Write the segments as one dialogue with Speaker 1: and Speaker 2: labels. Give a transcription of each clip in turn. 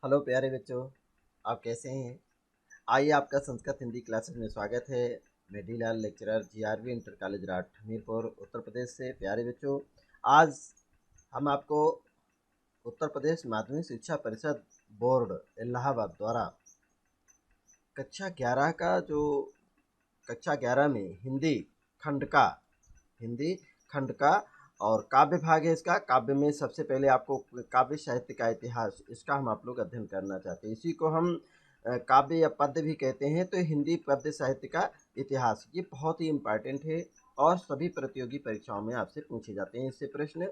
Speaker 1: Hello प्यारे बच्चों, आप कैसे हैं? आइए आपका संस्कृत हिंदी क्लासेस में स्वागत है। मैं D Lal lecturer GRV inter college Rath Hamirpur Uttar Pradesh से। प्यारे बच्चों, आज हम आपको उत्तर प्रदेश माध्यमिक शिक्षा परिषद बोर्ड इलाहाबाद द्वारा कक्षा 11 में हिंदी खंड का और काव्य भाग है इसका। काव्य में सबसे पहले आपको काव्य साहित्य का इतिहास, इसका हम आप लोग अध्ययन करना चाहते हैं। इसी को हम काव्य या पद्य भी कहते हैं। तो हिंदी पद्य साहित्य का इतिहास ये बहुत ही इम्पॉर्टेंट है और सभी प्रतियोगी परीक्षाओं में आपसे पूछे जाते हैं। इससे प्रश्न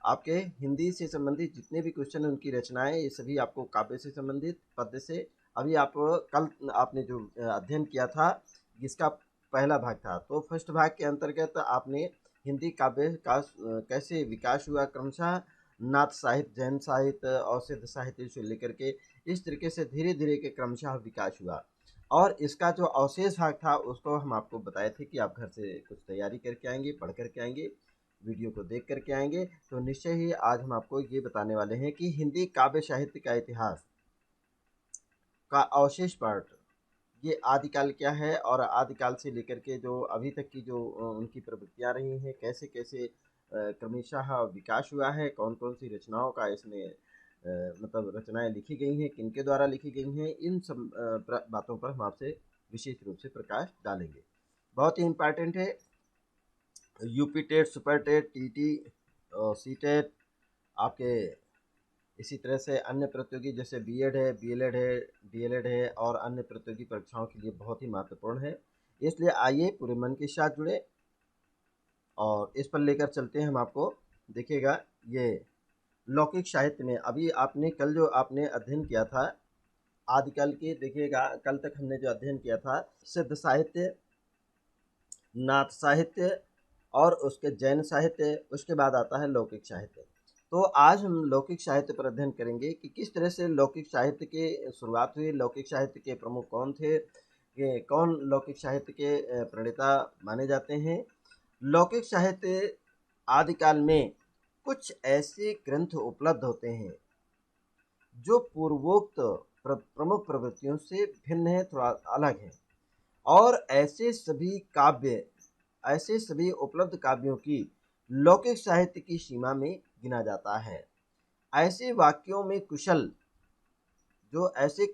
Speaker 1: आपके हिंदी से संबंधित जितने भी क्वेश्चन, उनकी रचनाएं, ये सभी आपको काव्य से संबंधित, पद्य से। अभी आप कल आपने जो अध्ययन किया था, जिसका पहला भाग था, तो फर्स्ट भाग के अंतर्गत आपने हिंदी काव्य का कैसे विकास हुआ, क्रमशः नाथ साहित्य, जैन साहित्य और सिद्ध साहित्य से लेकर के इस तरीके से धीरे धीरे के क्रमशः विकास हुआ। और इसका जो अवशेष भाग था उसको हम आपको बताए थे कि आप घर से कुछ तैयारी करके आएंगे, पढ़ करके आएंगे, वीडियो को देख करके आएंगे। तो निश्चय ही आज हम आपको ये बताने वाले हैं कि हिंदी काव्य साहित्य का इतिहास का अवशेष पार्ट, ये आदिकाल क्या है और आदिकाल से लेकर के जो अभी तक की जो उनकी प्रवृत्तियाँ रही हैं, कैसे कैसे क्रमशः विकास हुआ है, कौन कौन सी रचनाओं का इसमें मतलब रचनाएं लिखी गई हैं, किनके द्वारा लिखी गई हैं, इन सब बातों पर हम आपसे विशेष रूप से प्रकाश डालेंगे। बहुत ही इम्पॉर्टेंट है। UP TET, super TET, TT, C TET, आपके इसी तरह से अन्य प्रतियोगी जैसे बीएड है, बीएलएड है, डीएलएड है और अन्य प्रतियोगी परीक्षाओं के लिए बहुत ही महत्वपूर्ण है। इसलिए आइए पूरे मन के साथ जुड़े और इस पर लेकर चलते हैं हम आपको। देखिएगा, ये लौकिक साहित्य में अभी आपने कल जो आपने अध्ययन किया था आदिकाल के, देखिएगा कल तक हमने जो अध्ययन किया था सिद्ध साहित्य, नाथ साहित्य और उसके जैन साहित्य, उसके बाद आता है लौकिक साहित्य। तो आज हम लौकिक साहित्य पर अध्ययन करेंगे कि किस तरह से लौकिक साहित्य की शुरुआत हुई, लौकिक साहित्य के प्रमुख कौन थे, ये कौन लौकिक साहित्य के प्रणेता माने जाते हैं। लौकिक साहित्य आदिकाल में कुछ ऐसे ग्रंथ उपलब्ध होते हैं जो पूर्वोक्त प्रमुख प्रवृत्तियों से भिन्न है, थोड़ा अलग है। और ऐसे सभी उपलब्ध काव्यों की लौकिक साहित्य की सीमा में गिना जाता है। ऐसे वाक्यों में कुशल जो ऐसे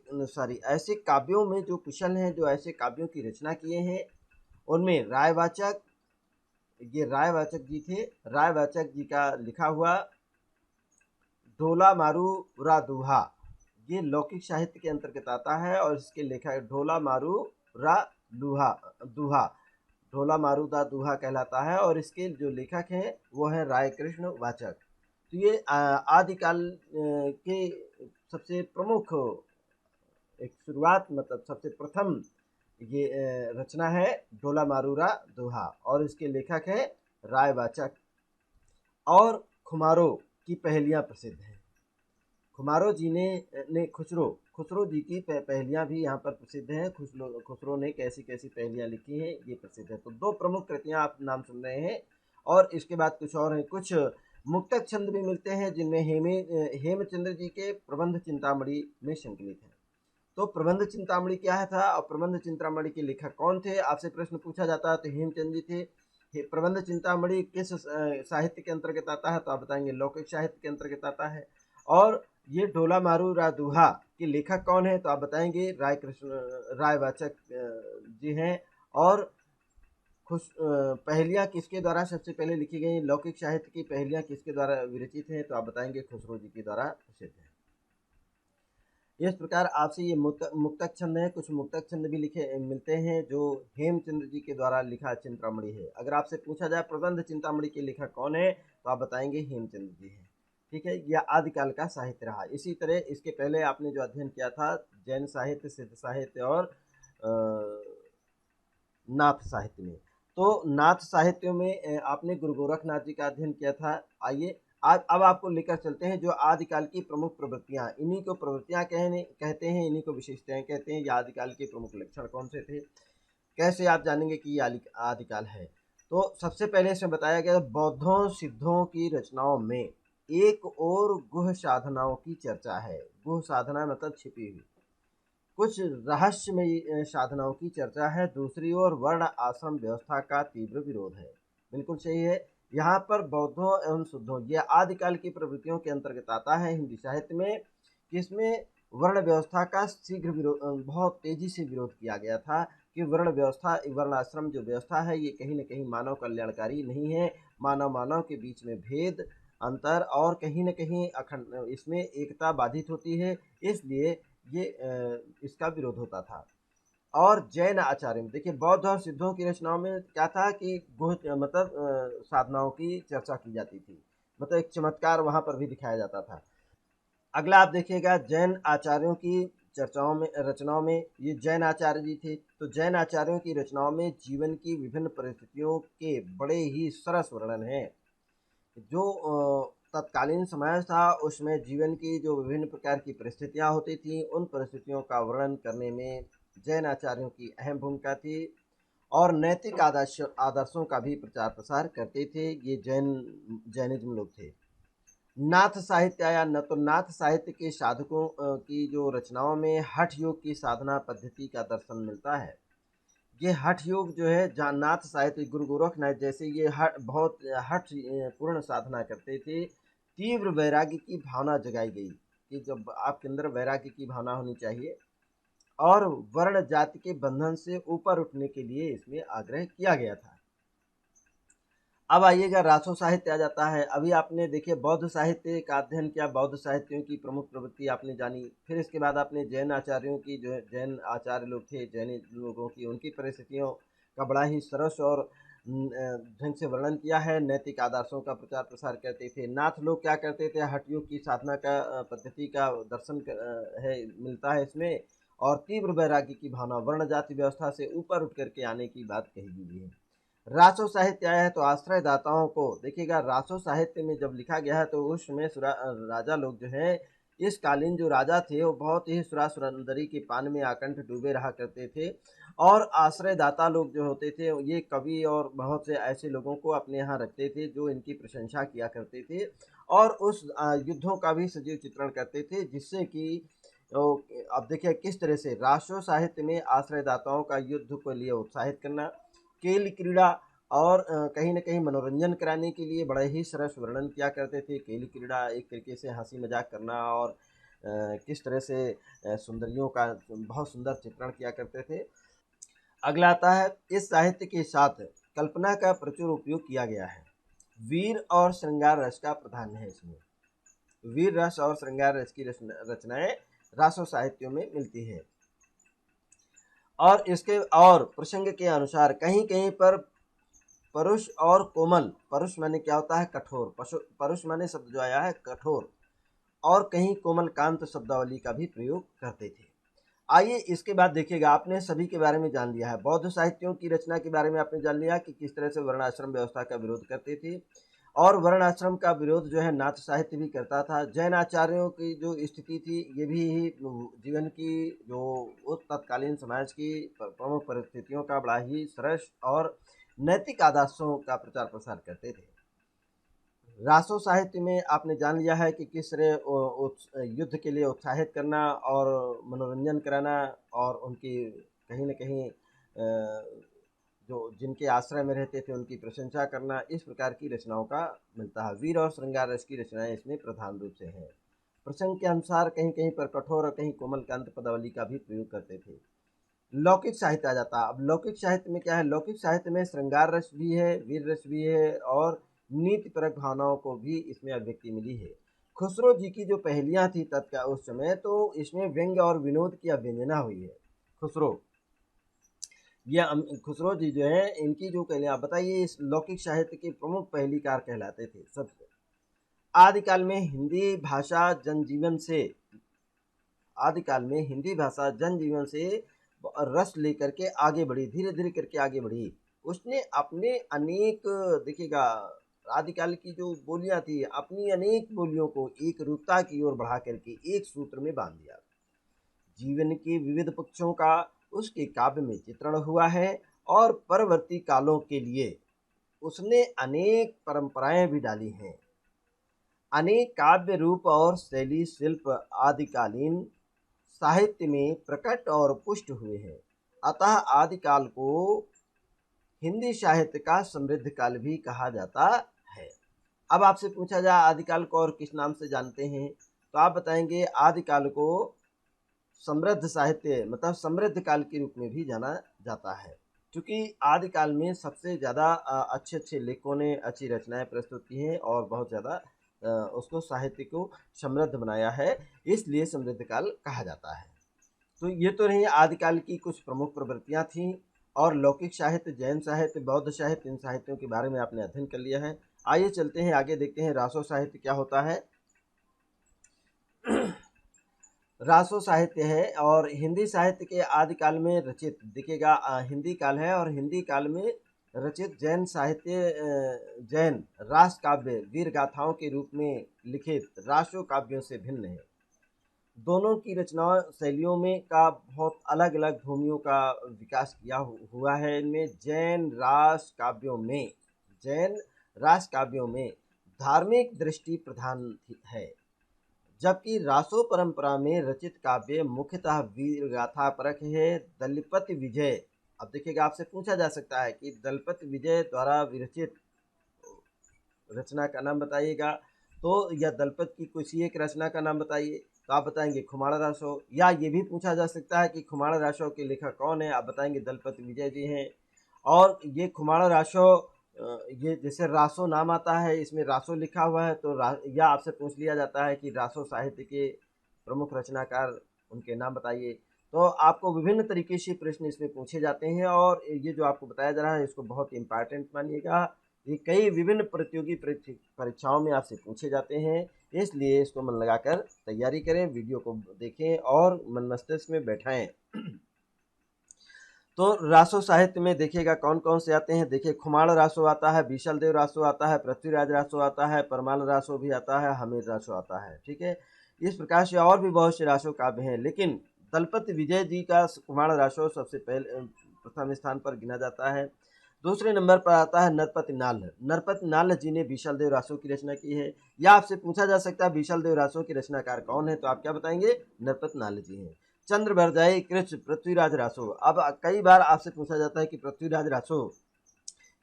Speaker 1: काव्यों में जो कुशल हैं, जो ऐसे काव्यों की रचना किए हैं, उनमें रायवाचक जी थे। रायवाचक जी का लिखा हुआ ढोला मारू रा दूहा, ये लौकिक साहित्य के अंतर्गत आता है और इसके लेखक ढोला मारू रा दूहा, ढोला मारूदा दूहा कहलाता है और इसके जो लेखक हैं वो है राय कृष्ण वाचक। तो ये आदिकाल के सबसे प्रमुख एक शुरुआत, मतलब सबसे प्रथम ये रचना है ढोला मारूरा दोहा और इसके लेखक हैं राय वाचक। और खुमारो की पहेलियाँ प्रसिद्ध हैं। खुमारो जी ने खुसरो जी की पहेलियाँ भी यहाँ पर प्रसिद्ध हैं। खुसरो ने कैसी कैसी पहेलियाँ लिखी हैं ये प्रसिद्ध है। तो दो प्रमुख कृतियाँ आप नाम सुन रहे हैं और इसके बाद कुछ और हैं। कुछ मुक्तक छंद भी मिलते हैं जिनमें हेमचंद्र जी के प्रबंध चिंतामणि में संकलित हैं। तो प्रबंध चिंतामणि क्या था और प्रबंध चिंतामणि के लेखक कौन थे, आपसे प्रश्न पूछा जाता है तो हेमचंद जी थे। प्रबंध चिंतामणि किस साहित्य के अंतर्गत आता है, तो आप बताएंगे लौकिक साहित्य के अंतर्गत आता है। और ये ढोला मारू रा दूहा के लेखक कौन है, तो आप बताएंगे राय वाचक जी हैं। और पहेलियाँ किसके द्वारा सबसे पहले लिखी गई, लौकिक साहित्य की पहेलियाँ किसके द्वारा विरचित हैं, तो आप बताएंगे खुसरो जी के द्वारा प्रसिद्ध है। इस प्रकार आपसे ये मुक्तक छंद है। कुछ मुक्तक छंद भी लिखे मिलते हैं जो हेमचंद्र जी के द्वारा लिखा चिंतामणि है। अगर आपसे पूछा जाए प्रबंध चिंतामणि के लेखक कौन है, तो आप बताएंगे हेमचंद्र जी हैं। ठीक है, यह आदिकाल का साहित्य रहा। इसी तरह इसके पहले आपने जो अध्ययन किया था जैन साहित्य, सिद्ध साहित्य और नाथ साहित्य में, तो नाथ साहित्य में आपने गुरु गोरखनाथ जी का अध्ययन किया था। आइए आज अब आपको लेकर चलते हैं जो आदिकाल की प्रमुख प्रवृत्तियां, इन्हीं को प्रवृत्तियां कहते हैं, इन्हीं को विशेषताएं कहते हैं। ये आदिकाल के प्रमुख लक्षण कौन से थे, कैसे आप जानेंगे कि ये आदिकाल है। तो सबसे पहले इसमें बताया गया बौद्धों सिद्धों की रचनाओं में एक और गुह साधनाओं की चर्चा है। गुह साधना मतलब छिपी हुई, कुछ रहस्यमयी साधनाओं की चर्चा है। दूसरी ओर वर्ण आश्रम व्यवस्था का तीव्र विरोध है। बिल्कुल सही है। यहाँ पर बौद्धों एवं शुद्धों, ये आदिकाल की प्रवृत्तियों के अंतर्गत आता है हिंदी साहित्य में, जिसमें वर्ण व्यवस्था का शीघ्र विरोध, बहुत तेजी से विरोध किया गया था कि वर्ण व्यवस्था, वर्ण आश्रम जो व्यवस्था है ये कहीं न कहीं मानव कल्याणकारी नहीं है। मानव मानव के बीच में भेद, अंतर और कहीं न कहीं अखंड, इसमें एकता बाधित होती है, इसलिए ये इसका विरोध होता था। और जैन आचार्य में देखिए, बौद्ध और सिद्धों की रचनाओं में क्या था कि गुह मतलब साधनाओं की चर्चा की जाती थी, मतलब एक चमत्कार वहाँ पर भी दिखाया जाता था। अगला आप देखिएगा जैन आचार्यों की चर्चाओं में, रचनाओं में, ये जैन आचार्य जी थे, तो जैन आचार्यों की रचनाओं में जीवन की विभिन्न परिस्थितियों के बड़े ही सरस वर्णन हैं। जो तत्कालीन समाज था उसमें जीवन की जो विभिन्न प्रकार की परिस्थितियां होती थी, उन परिस्थितियों का वर्णन करने में जैन आचार्यों की अहम भूमिका थी। और नैतिक आदर्शों का भी प्रचार प्रसार करते थे। ये जैनिज्म लोग थे। नाथ साहित्य आया न, तो नाथ साहित्य के साधकों की जो रचनाओं में हठ योग की साधना पद्धति का दर्शन मिलता है। ये हठ योग जो है, जहाँ नाथ साहित्य गुरु गोरखनाथ जैसे ये बहुत हठ पूर्ण साधना करते थे। तीव्र वैराग्य की भावना जगाई गई कि जब आपके अंदर वैराग्य की भावना होनी चाहिए, और वर्ण जाति के बंधन से ऊपर उठने के लिए इसमें आग्रह किया गया था। अब आइएगा रासो साहित्य आ जाता है। अभी आपने देखिए बौद्ध साहित्य का अध्ययन किया, बौद्ध साहित्यों की प्रमुख प्रवृत्ति आपने जानी, फिर इसके बाद आपने जैन आचार्यों की, जो जैन आचार्य लोग थे, जैन लोगों की, उनकी परिस्थितियों का बड़ा ही सरस और ढंग से वर्णन किया है। नैतिक आदर्शों का प्रचार प्रसार करते थे। नाथ लोग क्या करते थे, हठयोग की साधना का पद्धति का दर्शन है मिलता है इसमें, और तीव्र वैराग्य की भावना, वर्ण जाति व्यवस्था से ऊपर उठ करके आने की बात कही गई है। रासो साहित्य आया है, तो आश्रय दाताओं को देखिएगा, रासो साहित्य में जब लिखा गया है तो उस समय राजा लोग जो है, इस कालीन जो राजा थे वो बहुत ही सुरा सुरंदरी के पान में आकंठ डूबे रहा करते थे। और आश्रय दाता लोग जो होते थे, ये कवि और बहुत से ऐसे लोगों को अपने यहाँ रखते थे जो इनकी प्रशंसा किया करते थे, और उस युद्धों का भी सजीव चित्रण करते थे, जिससे कि अब देखिए किस तरह से रासो साहित्य में आश्रय दाताओं का युद्ध को लिए उत्साहित करना, खेल क्रीड़ा और कहीं न कहीं मनोरंजन कराने के लिए बड़े ही सरस वर्णन किया करते थे। खेल क्रीड़ा एक तरीके से हँसी मजाक करना, और किस तरह से सुंदरियों का बहुत सुंदर चित्रण किया करते थे। अगला आता है, इस साहित्य के साथ कल्पना का प्रचुर उपयोग किया गया है। वीर और श्रृंगार रस का प्रधान है इसमें। वीर रस और श्रृंगार रस की रचनाएं रासो साहित्यों में मिलती है। और इसके और प्रसंग के अनुसार कहीं कहीं पर परुष और कोमल, परुष माने क्या होता है, कठोर, परुष माने शब्द जो आया है कठोर, और कहीं कोमल कांत शब्दावली का भी प्रयोग करते थे। आइए इसके बाद देखिएगा, आपने सभी के बारे में जान लिया है, बौद्ध साहित्यों की रचना के बारे में आपने जान लिया कि किस तरह से वर्णाश्रम व्यवस्था का विरोध करते थे, और वर्णाश्रम का विरोध जो है नाथ साहित्य भी करता था। जैन आचार्यों की जो स्थिति थी, ये भी जीवन की जो उस तत्कालीन समाज की प्रमुख परिस्थितियों का बड़ा ही सरस और नैतिक आदर्शों का प्रचार प्रसार करते थे। रासो साहित्य में आपने जान लिया है कि किस तरह युद्ध के लिए उत्साहित करना और मनोरंजन कराना, और उनकी कहीं न कहीं जो जिनके आश्रय में रहते थे उनकी प्रशंसा करना, इस प्रकार की रचनाओं का मिलता है। वीर और श्रृंगार रस की रचनाएं इसमें प्रधान रूप से हैं। प्रसंग के अनुसार कहीं कहीं पर कठोर और कहीं कोमल कांत पदावली का भी प्रयोग करते थे। लौकिक साहित्य आ जाता है। अब लौकिक साहित्य में क्या है, लौकिक साहित्य में श्रृंगार रस भी है, वीर रस भी है, और नीतिपरक भावनाओं को भी इसमें अभिव्यक्ति मिली है। खुसरो जी की जो पहेलियां थी तत्काल उस समय, तो इसमें व्यंग्य और विनोद की अभ्यंजना हुई है। खुसरो, ये खुसरो जी जो है, इनकी जो पहेलियां, बताइए, इस लौकिक साहित्य के प्रमुख पहेलीकार कहलाते थे सबसे। आदिकाल में हिंदी भाषा जनजीवन से, आदिकाल में हिंदी भाषा जनजीवन से रस लेकर के आगे बढ़ी, धीरे धीरे करके आगे बढ़ी। उसने अपने अनेक, देखिएगा, आदिकाल की जो बोलियां थी, अपनी अनेक बोलियों को एक रूपता की ओर बढ़ा करके एक सूत्र में बांध दिया। जीवन के विविध पक्षों का उसके काव्य में चित्रण हुआ है, और परवर्ती कालों के लिए उसने अनेक परंपराएं भी डाली हैं। अनेक काव्य रूप और शैली शिल्प आदिकालीन साहित्य में प्रकट और पुष्ट हुए हैं। अतः आदिकाल को हिंदी साहित्य का समृद्ध काल भी कहा जाता है। अब आपसे पूछा जाए आदिकाल को और किस नाम से जानते हैं, तो आप बताएंगे आदिकाल को समृद्ध साहित्य मतलब समृद्ध काल के रूप में भी जाना जाता है, क्योंकि आदिकाल में सबसे ज़्यादा अच्छे अच्छे लेखकों ने अच्छी रचनाएं प्रस्तुत की हैं और बहुत ज़्यादा उसको साहित्य को समृद्ध बनाया है, इसलिए समृद्ध काल कहा जाता है। तो ये तो रही आदिकाल की कुछ प्रमुख प्रवृत्तियाँ थीं, और लौकिक साहित्य, जैन साहित्य, बौद्ध साहित्य, इन साहित्यों के बारे में आपने अध्ययन कर लिया है। आइए चलते हैं आगे, देखते हैं रासो साहित्य क्या होता है। रासो साहित्य है और हिंदी साहित्य के आदिकाल में रचित दिखेगा हिंदी काल है, और हिंदी काल में रचित जैन साहित्य जैन रास काव्य वीर गाथाओं के रूप में लिखित रासो काव्यों से भिन्न है। दोनों की रचना शैलियों में का बहुत अलग अलग भूमियों का विकास किया हुआ है। इनमें जैन रास काव्यों में धार्मिक दृष्टि प्रधान है, जबकि रासो परंपरा में रचित काव्य मुख्यतः वीर गाथा परक है। दलपति विजय, अब देखिएगा आपसे पूछा जा सकता है कि दलपति विजय द्वारा विरचित रचना का नाम बताइएगा, तो या दलपत की किसी एक रचना का नाम बताइए, तो आप बताएंगे खुमाड़ा रासो। या ये भी पूछा जा सकता है कि खुमाड़ा रासो के लेखक कौन है, आप बताएंगे दलपति विजय जी हैं। और ये खुमाड़ा रासो ये जैसे रासो नाम आता है, इसमें रासो लिखा हुआ है, तो या आपसे पूछ लिया जाता है कि रासो साहित्य के प्रमुख रचनाकार उनके नाम बताइए। तो आपको विभिन्न तरीके से प्रश्न इसमें पूछे जाते हैं, और ये जो आपको बताया जा रहा है इसको बहुत इम्पॉर्टेंट मानिएगा। ये कई विभिन्न प्रतियोगी परीक्षाओं में आपसे पूछे जाते हैं, इसलिए इसको मन लगाकर तैयारी करें, वीडियो को देखें और मन मस्तिष्क में बैठाएं। तो रासो साहित्य में देखिएगा कौन कौन से आते हैं। देखिए खुमाड़ रासो आता है, बीशल देव रासो आता है, पृथ्वीराज रासो आता है, परमाल रासो भी आता है, हमीर रासो आता है। ठीक है, इस प्रकार से और भी बहुत से रासो काव्य हैं, लेकिन दलपति विजय जी का खुमाड़ रासो सबसे पहले प्रथम स्थान पर गिना जाता है। दूसरे नंबर पर आता है नरपति नाल। नरपति नाल जी ने बीशल देव रासो की रचना की है। या आपसे पूछा जा सकता है बीशल देव रासो के रचनाकार कौन है, तो आप क्या बताएंगे, नरपति नाल जी हैं। चंद्रबरदाई कृष्ण पृथ्वीराज रासो, अब कई बार आपसे पूछा जाता है कि पृथ्वीराज रासो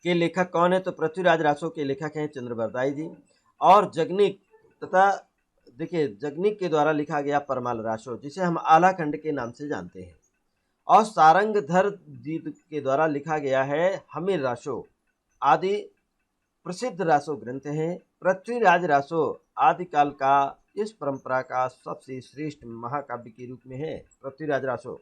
Speaker 1: के लेखक कौन है, तो पृथ्वीराज रासो के लेखक हैं चंद्रबरदाई जी। और जगनिक तथा देखिए जगनिक के द्वारा लिखा गया परमाल रासो, जिसे हम आलाखंड के नाम से जानते हैं, और सारंगधर जी के द्वारा लिखा गया है हमीर रासो, आदि प्रसिद्ध रासो ग्रंथ हैं। पृथ्वीराज रासो आदिकाल का इस परंपरा का सबसे श्रेष्ठ महाकाव्य के रूप में है पृथ्वीराज रासो।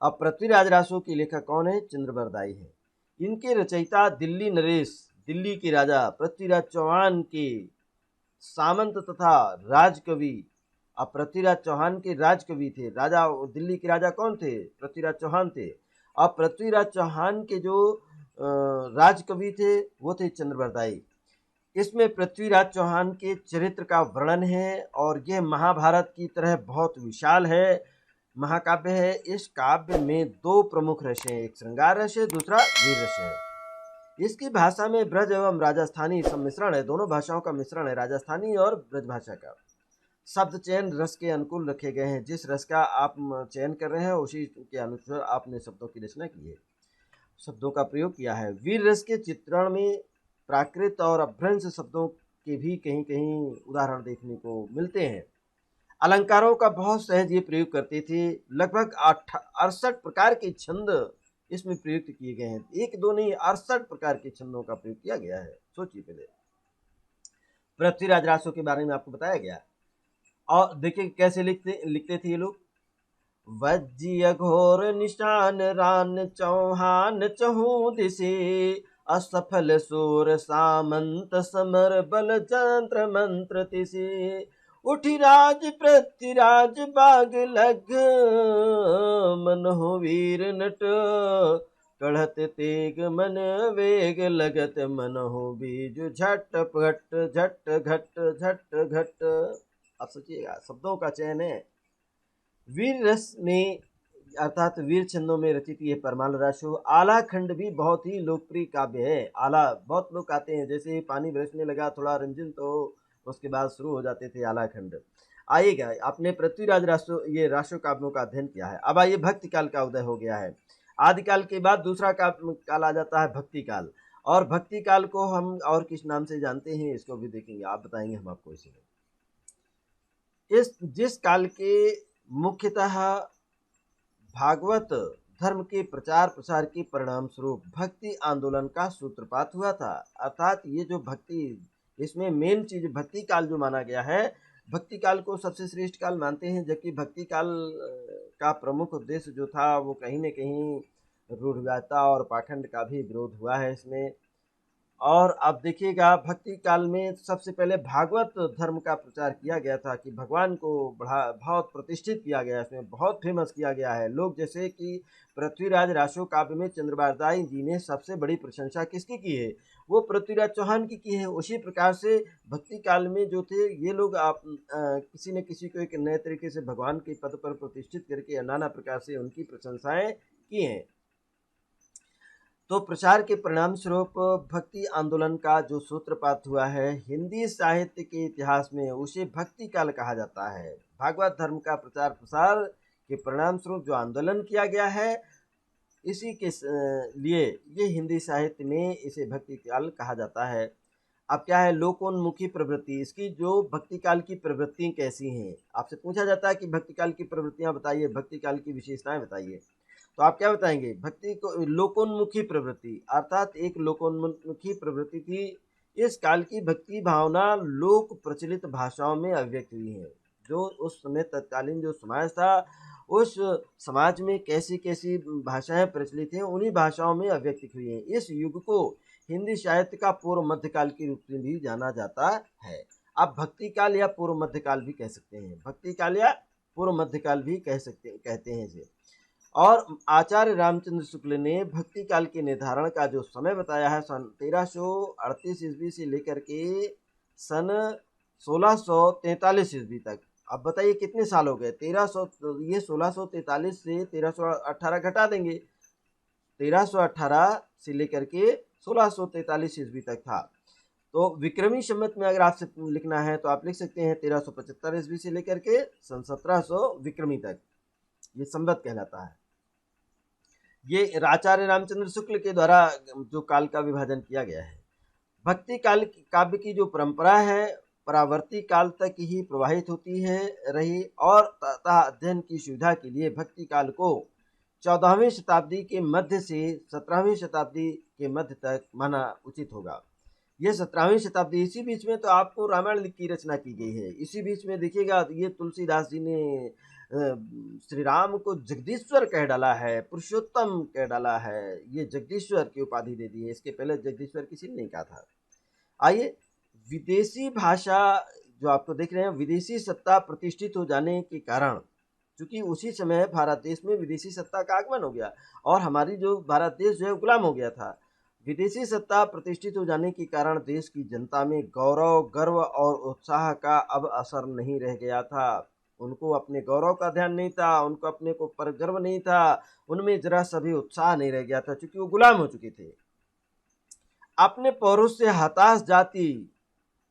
Speaker 1: अब पृथ्वीराज रासो के लेखक कौन है, चंद्रबरदाई है। इनके रचयिता दिल्ली नरेश, दिल्ली के राजा पृथ्वीराज चौहान के सामंत तथा राजकवि। अब पृथ्वीराज चौहान के राजकवि थे, राजा दिल्ली के राजा कौन थे, पृथ्वीराज चौहान थे। अब पृथ्वीराज चौहान के जो राजकवि थे वो थे चंद्रबरदाई। इसमें पृथ्वीराज चौहान के चरित्र का वर्णन है, और यह महाभारत की तरह बहुत विशाल है, महाकाव्य है। इस काव्य में दो प्रमुख रस हैं, एक श्रृंगार रस है, दूसरा वीर रस है। इसकी भाषा में ब्रज एवं राजस्थानी सम्मिश्रण है, दोनों भाषाओं का मिश्रण है, राजस्थानी और ब्रज भाषा का। शब्द चयन रस के अनुकूल रखे गए हैं, जिस रस का आप चयन कर रहे हैं उसी के अनुसार आपने शब्दों की रचना की है, शब्दों का प्रयोग किया है। वीर रस के चित्रण में प्राकृत और अभ्रंश शब्दों के भी कहीं कहीं उदाहरण देखने को मिलते हैं। अलंकारों का बहुत सहज ये प्रयोग करते थे। लगभग 68 प्रकार के छंद इसमें प्रयुक्त किए गए हैं, एक दो नहीं 68 प्रकार के छंदों का प्रयोग किया गया है। सोचिए पहले पृथ्वीराज रासो के बारे में आपको बताया गया, और देखिए कैसे लिखते थे ये लोग। वज्य घोर निशान रान चौहान चहु दिशे, असफल सूर सामंत समर बल जंत्र मंत्र तिसे, उठी राज पृथ्वीराज बाग लग, मन हो वीर नट कढ़त तेग मन वेग लगत, मन हो बीज झट पट झट घट झट घट। अब सोचिएगा शब्दों का चयन है। वीर रस में अर्थात वीर छंदों में रचित ये परमाल रासो। आला खंड भी बहुत ही लोकप्रिय काव्य है। आला बहुत लोग कहते हैं, जैसे पानी बरसने लगा थोड़ा रंजिन तो उसके बाद शुरू हो जाते थे आलाखंड। आइएगा, आपने पृथ्वीराज रासो काव्यों का अध्ययन किया है। अब आइए भक्ति काल का उदय हो गया है। आदिकाल के बाद दूसरा काल आ जाता है भक्ति काल। और भक्ति काल को हम और किस नाम से जानते हैं, इसको भी देखेंगे, आप बताएंगे, हम आपको इसी में। इस जिस काल के मुख्यतः भागवत धर्म के प्रचार प्रसार के परिणाम स्वरूप भक्ति आंदोलन का सूत्रपात हुआ था। अर्थात ये जो भक्ति, इसमें मेन चीज भक्ति काल जो माना गया है, भक्ति काल को सबसे श्रेष्ठ काल मानते हैं, जबकि भक्ति काल का प्रमुख उद्देश्य जो था वो कहीं न कहीं रूढ़िवादिता और पाखंड का भी विरोध हुआ है इसमें। और आप देखिएगा भक्ति काल में सबसे पहले भागवत धर्म का प्रचार किया गया था कि भगवान को बहुत प्रतिष्ठित किया गया, इसमें बहुत फेमस किया गया है। लोग जैसे कि पृथ्वीराज रासो काव्य में चंद्रबारदाई जी ने सबसे बड़ी प्रशंसा किसकी की है, वो पृथ्वीराज चौहान की है। उसी प्रकार से भक्ति काल में जो थे ये लोग किसी न किसी को एक नए तरीके से भगवान के पद पर प्रतिष्ठित करके नाना प्रकार से उनकी प्रशंसाएं की हैं। तो प्रचार के परिणाम स्वरूप भक्ति आंदोलन का जो सूत्रपात हुआ है हिंदी साहित्य के इतिहास में, उसे भक्ति काल कहा जाता है। भागवत धर्म का प्रचार प्रसार के परिणाम स्वरूप जो आंदोलन किया गया है, इसी के लिए ये हिंदी साहित्य में इसे भक्ति काल कहा जाता है। अब क्या है, लोकोन्मुखी प्रवृत्ति, इसकी जो भक्ति काल की प्रवृत्ति कैसी हैं, आपसे पूछा जाता है कि भक्ति काल की प्रवृत्तियां बताइए, भक्ति काल की विशेषताएं बताइए, तो आप क्या बताएंगे? भक्ति को लोकोन्मुखी प्रवृत्ति, अर्थात एक लोकोन्मुखी प्रवृत्ति थी। इस काल की भक्ति भावना लोक प्रचलित भाषाओं में अभिव्यक्त हुई है। जो उस समय तत्कालीन जो समाज था, उस समाज में कैसी कैसी भाषाएं प्रचलित हैं, उन्हीं भाषाओं में अभिव्यक्त हुई हैं। इस युग को हिंदी साहित्य का पूर्व मध्यकाल के रूप में भी जाना जाता है। आप भक्ति काल या पूर्व मध्यकाल भी कह सकते हैं, भक्ति काल या पूर्व मध्यकाल भी कहते हैं इसे। और आचार्य रामचंद्र शुक्ल ने भक्ति काल के निर्धारण का जो समय बताया है, सन 1338 ईस्वी से लेकर के सन 1643 ईस्वी तक। अब बताइए कितने साल हो गए? 1300, ये 1643 से 1318 घटा देंगे, 1318 से लेकर के 1643 ईस्वी तक था। तो विक्रमी संवत में अगर आपसे लिखना है तो आप लिख सकते हैं 1375 ईस्वी से लेकर के सन 1700 विक्रमी तक, ये संवत कहलाता है। ये आचार्य रामचंद्र शुक्ल के द्वारा जो काल का विभाजन किया गया है। भक्ति काल काव्य की जो परंपरा है परावर्ती काल तक ही प्रवाहित होती है रही, और तथा अध्ययन की सुविधा के लिए भक्ति काल को 14वीं शताब्दी के मध्य से 17वीं शताब्दी के मध्य तक माना उचित होगा। ये 17वीं शताब्दी, इसी बीच में तो आपको रामायण की रचना की गई है। इसी बीच में देखिएगा ये तुलसीदास जी ने श्री राम को जगदीश्वर कह डाला है, पुरुषोत्तम कह डाला है, ये जगदीश्वर की उपाधि दे दी है। इसके पहले जगदीश्वर किसी ने नहीं कहा था। आइए, विदेशी भाषा जो आपको देख रहे हैं, विदेशी सत्ता प्रतिष्ठित हो जाने के कारण, क्योंकि उसी समय भारत देश में विदेशी सत्ता का आगमन हो गया और हमारी जो भारत देश जो है गुलाम हो गया था। विदेशी सत्ता प्रतिष्ठित हो जाने के कारण देश की जनता में गौरव, गर्व और उत्साह का अब असर नहीं रह गया था। उनको अपने गौरव का ध्यान नहीं था, उनको अपने को पर गर्व नहीं था, उनमें जरा सा भी उत्साह नहीं रह गया था, क्योंकि वो गुलाम हो चुके थे। अपने पौरुष से हताश जाति,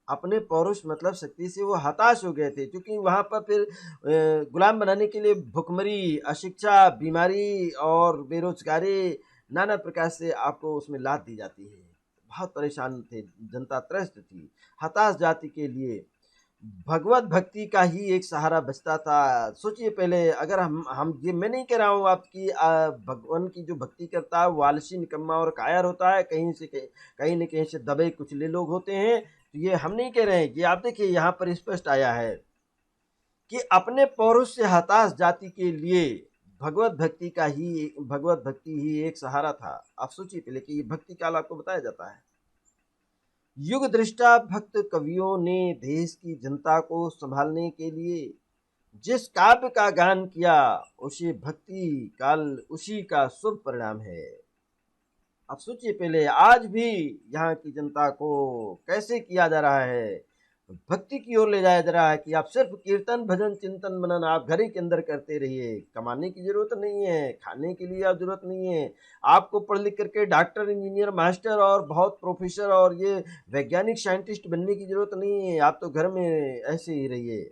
Speaker 1: अपने पौरुष मतलब शक्ति से वो हताश हो गए थे, क्योंकि वहाँ पर फिर गुलाम बनाने के लिए भुखमरी, अशिक्षा, बीमारी और बेरोजगारी नाना प्रकार से आपको उसमें लाद दी जाती है। बहुत परेशान थे, जनता त्रस्त थी। हताश जाति के लिए भगवत भक्ति का ही एक सहारा बचता था। सोचिए पहले, अगर हम ये मैं नहीं कह रहा हूँ आपकी भगवान की जो भक्ति करता है वो आलसी, निकम्मा और कायर होता है, कहीं न कहीं से दबे कुचले लोग होते हैं, तो ये हम नहीं कह रहे हैं। ये आप देखिए यहाँ पर स्पष्ट आया है कि अपने पौरुष से हताश जाति के लिए भगवत भक्ति ही एक सहारा था। आप सोचिए पहले कि ये भक्ति काल आपको बताया जाता है। युग दृष्टा भक्त कवियों ने देश की जनता को संभालने के लिए जिस काव्य का गान किया, उसे भक्ति काल उसी का शुभ परिणाम है। अब सोचिए पहले, आज भी यहाँ की जनता को कैसे किया जा रहा है, भक्ति की ओर ले जाया जा रहा है कि आप सिर्फ कीर्तन भजन चिंतन मनन आप घर ही के अंदर करते रहिए, कमाने की जरूरत नहीं है, खाने के लिए आप जरूरत नहीं है, आपको पढ़ लिख करके डॉक्टर इंजीनियर मास्टर और बहुत प्रोफेसर और ये वैज्ञानिक साइंटिस्ट बनने की जरूरत नहीं है। आप तो घर में ऐसे ही रहिए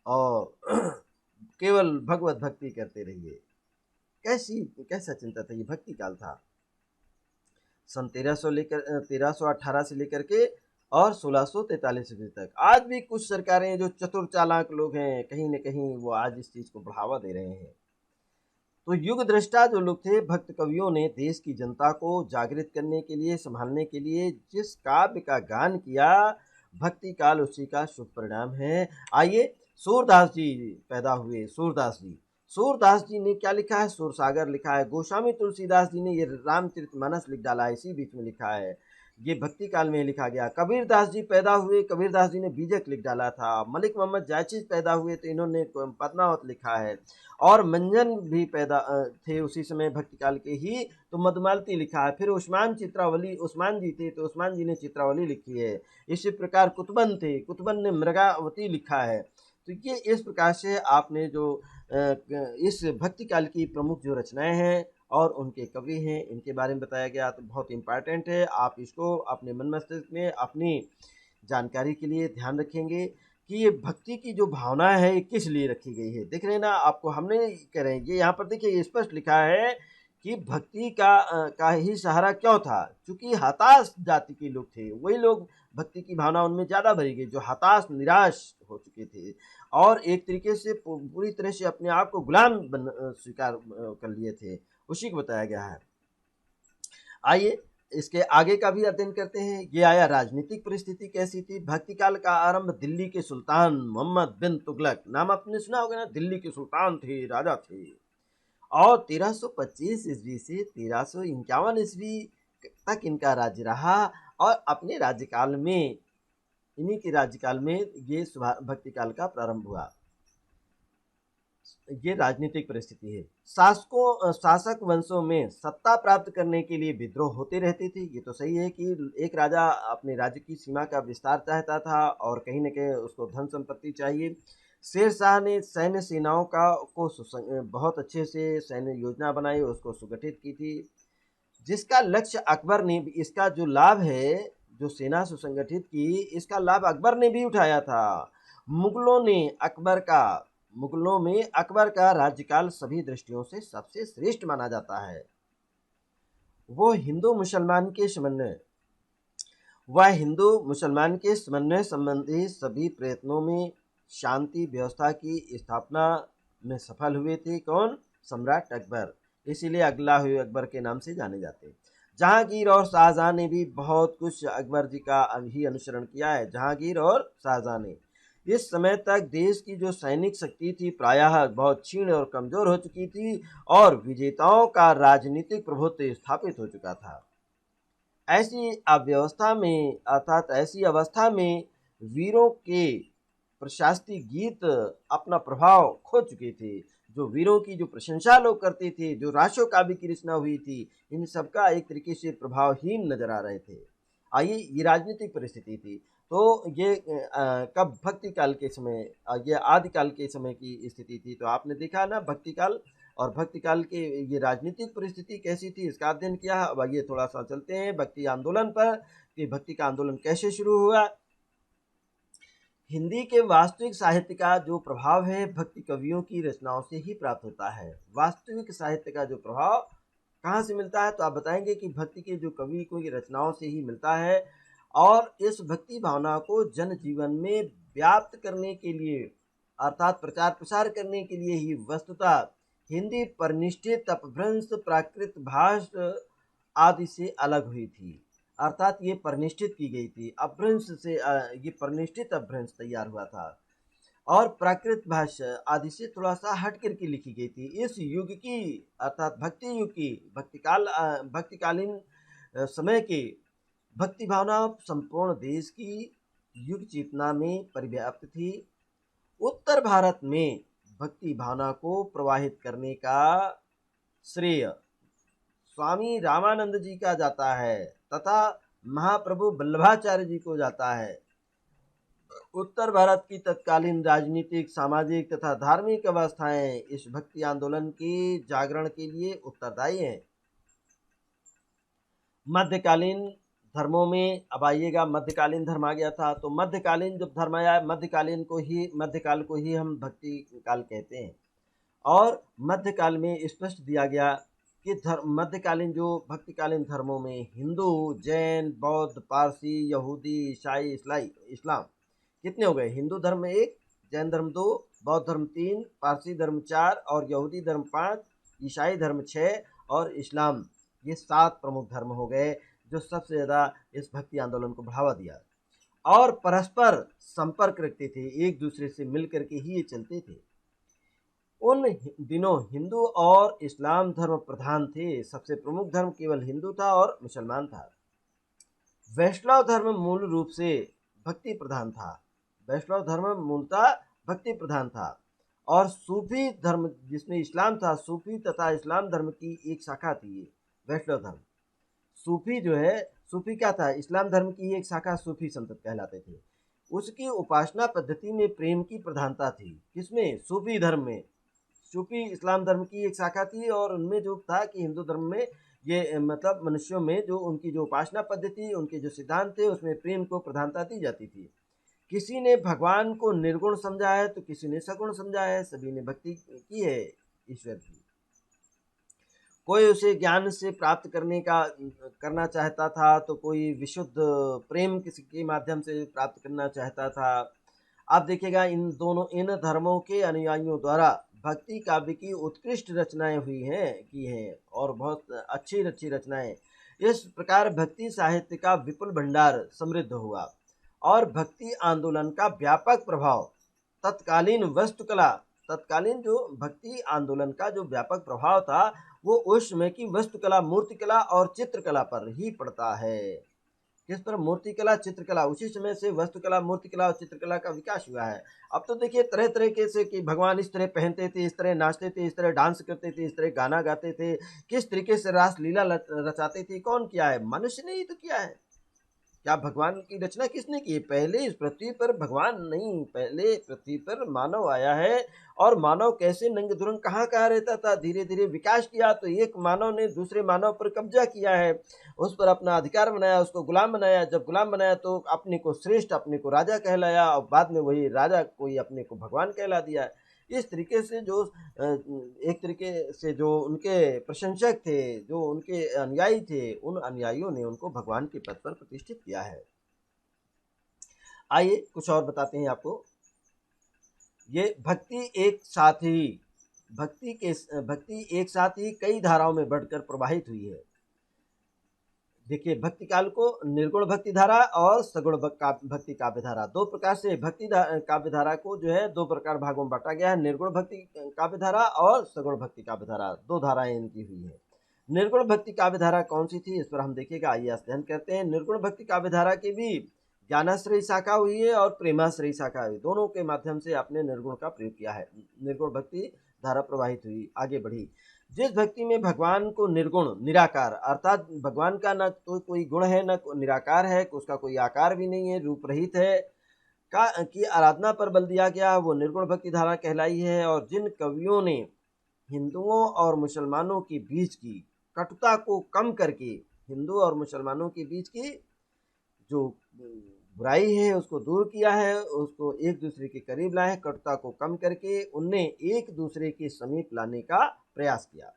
Speaker 1: और केवल भगवत भक्ति करते रहिए। कैसा चिंता था, ये भक्ति काल था। सन 1318 से लेकर के और 1643 ईस्वी तक। आज भी कुछ सरकारें जो चतुर चालाक लोग हैं, कहीं न कहीं वो आज इस चीज़ को बढ़ावा दे रहे हैं। तो युग दृष्टा जो लोग थे, भक्त कवियों ने देश की जनता को जागृत करने के लिए, संभालने के लिए जिस काव्य का गान किया, भक्ति काल उसी का शुभ परिणाम है। आइए, सूरदास जी पैदा हुए। सूरदास जी ने क्या लिखा है? सूरसागर लिखा है। गोस्वामी तुलसीदास जी ने ये रामचरितमानस लिख डाला है, इसी बीच में लिखा है, ये भक्ति काल में लिखा गया। कबीरदास जी पैदा हुए, कबीरदास जी ने बीजक लिख डाला था। मलिक मोहम्मद जायचिस पैदा हुए तो इन्होंने पद्मावत लिखा है। और मंजन भी पैदा थे उसी समय भक्ति काल के ही, तो मधुमालती लिखा है। फिर उस्मान जी थे तो उस्मान जी ने चित्रावली लिखी है। इसी प्रकार कुतुबन थे, कुतुबन ने मृगावती लिखा है। तो ये इस प्रकार से आपने जो इस भक्ति काल की प्रमुख जो रचनाएं हैं और उनके कवि हैं, इनके बारे में बताया गया, तो बहुत इम्पॉर्टेंट है। आप इसको अपने मन मस्तिष्क में अपनी जानकारी के लिए ध्यान रखेंगे कि ये भक्ति की जो भावना है ये किस लिए रखी गई है। देख रहे हैं ना, आपको हमने करेंगे यहाँ पर देखिए, ये स्पष्ट लिखा है कि भक्ति का ही सहारा क्यों था? क्योंकि हताश जाति के लोग थे, वही लोग भक्ति की भावना उनमें ज़्यादा भरी गई जो हताश निराश हो चुके थे और एक तरीके से पूरी तरह से अपने आप को गुलाम स्वीकार कर लिए थे, उसी को बताया गया है। आइए इसके आगे का भी अध्ययन करते हैं। ये आया, राजनीतिक परिस्थिति कैसी थी। भक्ति काल का आरंभ दिल्ली के सुल्तान मोहम्मद बिन तुगलक, नाम आपने सुना होगा ना, दिल्ली के सुल्तान थे, राजा थे। और 1325 ईस्वी से 1351 ईस्वी तक इनका राज्य रहा और अपने राज्यकाल में, इन्हीं के राज्यकाल में ये भक्ति काल का प्रारंभ हुआ। ये राजनीतिक परिस्थिति है। शासक वंशों में सत्ता प्राप्त करने के लिए विद्रोह होते रहते थे। ये तो सही है कि एक राजा अपने राज्य की सीमा का विस्तार चाहता था और कहीं न कहीं उसको धन संपत्ति चाहिए। शेर शाह ने सैन्य सेनाओं को बहुत अच्छे से सैन्य योजना बनाई, उसको सुगठित की थी, जिसका लक्ष्य अकबर ने भी, इसका जो लाभ है, जो सेना सुसंगठित की, इसका लाभ अकबर ने भी उठाया था। मुगलों में अकबर का राज्यकाल सभी दृष्टियों से सबसे श्रेष्ठ माना जाता है। वह हिंदू मुसलमान के समन्वय संबंधी सभी प्रयत्नों में शांति व्यवस्था की स्थापना में सफल हुए थे। कौन? सम्राट अकबर। इसीलिए अगला हुए अकबर के नाम से जाने जाते। जहांगीर और शाहजहां ने भी बहुत कुछ अकबर जी का ही अनुसरण किया है। जहांगीर और शाहजहां ने, इस समय तक देश की जो सैनिक शक्ति थी प्रायः बहुत क्षीण और कमजोर हो चुकी थी और विजेताओं का राजनीतिक प्रभुत्व स्थापित हो चुका था। ऐसी अवस्था में वीरों के प्रशस्ति गीत अपना प्रभाव खो चुके थे। जो वीरों की जो प्रशंसा लोग करते थे, जो राशो काव्य की रचना हुई थी, इन सबका एक तरीके से प्रभावहीन नजर आ रहे थे। आइए, ये राजनीतिक परिस्थिति थी। तो ये कब? भक्ति काल के समय, ये आदिकाल के समय की स्थिति थी। तो आपने देखा ना भक्ति काल और भक्ति काल के ये राजनीतिक परिस्थिति कैसी थी, इसका अध्ययन किया। अब आइए थोड़ा सा चलते हैं भक्ति आंदोलन पर कि भक्ति का आंदोलन कैसे शुरू हुआ। हिंदी के वास्तविक साहित्य का जो प्रभाव है भक्ति कवियों की रचनाओं से ही प्राप्त होता है। वास्तविक साहित्य का जो प्रभाव कहाँ से मिलता है? तो आप बताएंगे कि भक्ति के जो कवि को की रचनाओं से ही मिलता है और इस भक्ति भावना को जन जीवन में व्याप्त करने के लिए, अर्थात प्रचार प्रसार करने के लिए ही वस्तुतः हिंदी परिनिष्ठित अपभ्रंश प्राकृत भाषा आदि से अलग हुई थी। अर्थात ये परिनिष्ठित की गई थी, अपभ्रंश से ये परिनिष्ठित अपभ्रंश तैयार हुआ था और प्राकृत भाषा आदि से थोड़ा सा हट करके लिखी गई थी। इस युग की, अर्थात भक्ति युग की, भक्तिकालीन समय की भक्ति भावना संपूर्ण देश की युग चेतना में परिव्याप्त थी। उत्तर भारत में भक्ति भावना को प्रवाहित करने का श्रेय स्वामी रामानंद जी का जाता है तथा महाप्रभु वल्लभाचार्य जी को जाता है। उत्तर भारत की तत्कालीन राजनीतिक, सामाजिक तथा धार्मिक अवस्थाएं इस भक्ति आंदोलन के जागरण के लिए उत्तरदायी हैं। मध्यकालीन धर्मों में अब आइएगा, मध्यकालीन धर्म आ गया था, तो मध्यकालीन जब धर्म आया, मध्यकाल को ही हम भक्ति काल कहते हैं। और मध्यकाल में स्पष्ट दिया गया कि मध्यकालीन जो भक्तिकालीन धर्मों में हिंदू, जैन, बौद्ध, पारसी, यहूदी, ईसाई, इस्लाम कितने हो गए? हिंदू धर्म 1, जैन धर्म 2, बौद्ध धर्म 3, पारसी धर्म 4 और यहूदी धर्म 5, ईसाई धर्म 6 और इस्लाम, ये 7 प्रमुख धर्म हो गए जो सबसे ज़्यादा इस भक्ति आंदोलन को बढ़ावा दिया और परस्पर संपर्क रखते थे, एक दूसरे से मिलकर के ही ये चलते थे। उन दिनों हिंदू और इस्लाम धर्म प्रधान थे, सबसे प्रमुख धर्म केवल हिंदू था और मुसलमान था। वैष्णव धर्म मूल रूप से भक्ति प्रधान था, वैष्णव धर्म मूलतः भक्ति प्रधान था। और सूफी धर्म जिसमें इस्लाम था, सूफी तथा इस्लाम धर्म की एक शाखा थी वैष्णव धर्म। सूफी जो है, सूफी क्या था? इस्लाम धर्म की एक शाखा सूफी संत कहलाते थे। उसकी उपासना पद्धति में प्रेम की प्रधानता थी। किसमें? सूफी धर्म में। सूफी इस्लाम धर्म की एक शाखा थी और उनमें जो था कि हिंदू धर्म में ये मतलब मनुष्यों में जो उनकी जो उपासना पद्धति, उनके जो सिद्धांत थे, उसमें प्रेम को प्रधानता दी जाती थी। किसी ने भगवान को निर्गुण समझा है तो किसी ने सगुण समझा है, सभी ने भक्ति की है ईश्वर की। कोई उसे ज्ञान से प्राप्त करना चाहता था, तो कोई विशुद्ध प्रेम किसी के माध्यम से प्राप्त करना चाहता था। आप देखिएगा इन धर्मों के अनुयायियों द्वारा भक्ति काव्य की उत्कृष्ट रचनाएं की हैं और बहुत अच्छी रचनाएं। इस प्रकार भक्ति साहित्य का विपुल भंडार समृद्ध हुआ और भक्ति आंदोलन का व्यापक प्रभाव तत्कालीन जो भक्ति आंदोलन का जो व्यापक प्रभाव था वो उस समय की वस्तुकला, मूर्तिकला और चित्रकला पर ही पड़ता है। किस पर? मूर्तिकला, चित्रकला। उसी समय से वस्तुकला, मूर्तिकला और चित्रकला का विकास हुआ है। अब तो देखिए तरह तरह से कि भगवान इस तरह पहनते थे, इस तरह नाचते थे, इस तरह डांस करते थे, इस तरह गाना गाते थे, किस तरीके से रासलीला रचाते थे। कौन किया है? मनुष्य ने ही तो किया है। क्या भगवान की रचना किसने की? पहले इस पृथ्वी पर भगवान नहीं, पहले पृथ्वी पर मानव आया है और मानव कैसे नंग धुरंग कहाँ रहता था, धीरे धीरे विकास किया तो एक मानव ने दूसरे मानव पर कब्जा किया है, उस पर अपना अधिकार बनाया, उसको गुलाम बनाया। जब गुलाम बनाया तो अपने को श्रेष्ठ, अपने को राजा कहलाया और बाद में वही राजा कोई अपने को भगवान कहला दिया। इस तरीके से जो एक तरीके से जो उनके प्रशंसक थे, जो उनके अनुयायी थे, उन अनुयायियों ने उनको भगवान के पद पर प्रतिष्ठित किया है। आइए कुछ और बताते हैं आपको। ये भक्ति एक साथ ही कई धाराओं में बढ़कर प्रवाहित हुई है। देखिए भक्ति काल को निर्गुण भक्ति धारा और सगुण भक्ति काव्य धारा, दो प्रकार से भक्ति काव्य धारा को जो है दो प्रकार भागों में बांटा गया है। निर्गुण भक्ति काव्य धारा और सगुण भक्ति काव्य धारा, दो धाराएं इनकी हुई है। निर्गुण भक्ति काव्य धारा कौन सी थी, इस पर हम देखिएगा। आइए अध्ययन करते हैं। निर्गुण भक्ति काव्य धारा की भी ज्ञानाश्रयी शाखा हुई है और प्रेमाश्रयी शाखा हुई, दोनों के माध्यम से आपने निर्गुण का प्रयोग किया है। निर्गुण भक्ति धारा प्रवाहित हुई, आगे बढ़ी। जिस भक्ति में भगवान को निर्गुण, निराकार, अर्थात भगवान का न तो कोई गुण है न निराकार है, उसका कोई आकार भी नहीं है, रूप रहित है, की आराधना पर बल दिया गया, वो निर्गुण भक्ति धारा कहलाई है। और जिन कवियों ने हिंदुओं और मुसलमानों के बीच की कटुता को कम करके, हिंदू और मुसलमानों के बीच की जो बुराई है उसको दूर किया है, उसको एक दूसरे के करीब लाए, कटुता को कम करके उनने एक दूसरे के समीप लाने का प्रयास किया।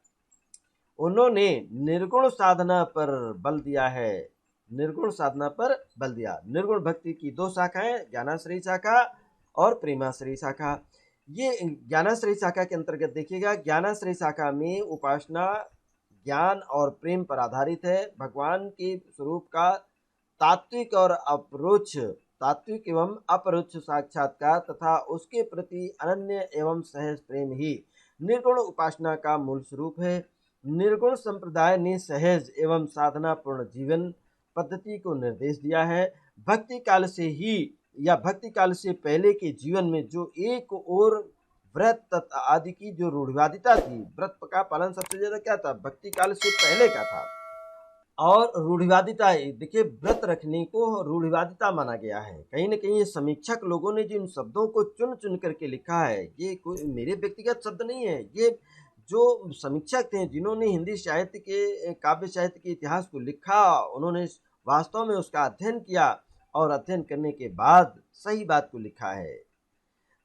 Speaker 1: उन्होंने निर्गुण साधना पर बल दिया है, निर्गुण साधना पर बल दिया। निर्गुण भक्ति की दो शाखाएं, ज्ञानाश्रयी शाखा और प्रेमाश्रयी शाखा। ये ज्ञानाश्रयी शाखा के अंतर्गत देखिएगा, ज्ञानाश्रयी शाखा में उपासना ज्ञान और प्रेम पर आधारित है। भगवान के स्वरूप का तात्विक एवं अपरोक्ष साक्षात्कार तथा उसके प्रति अनन्य एवं सहज प्रेम ही निर्गुण उपासना का मूल स्वरूप है। निर्गुण संप्रदाय ने सहज एवं साधना पूर्ण जीवन पद्धति को निर्देश दिया है। भक्ति काल से पहले के जीवन में जो एक और व्रत आदि की जो रूढ़िवादिता थी, व्रत का पालन सबसे ज्यादा क्या था? भक्ति काल से पहले का था। और रूढ़िवादिता, देखिए व्रत रखने को रूढ़िवादिता माना गया है। कहीं न कहीं ये समीक्षक लोगों ने जिन शब्दों को चुन-चुन करके लिखा है, ये कोई मेरे व्यक्तिगत शब्द नहीं है। ये जो समीक्षक थे जिन्होंने हिंदी साहित्य के काव्य साहित्य के इतिहास को लिखा, उन्होंने वास्तव में उसका अध्ययन किया और अध्ययन करने के बाद सही बात को लिखा है।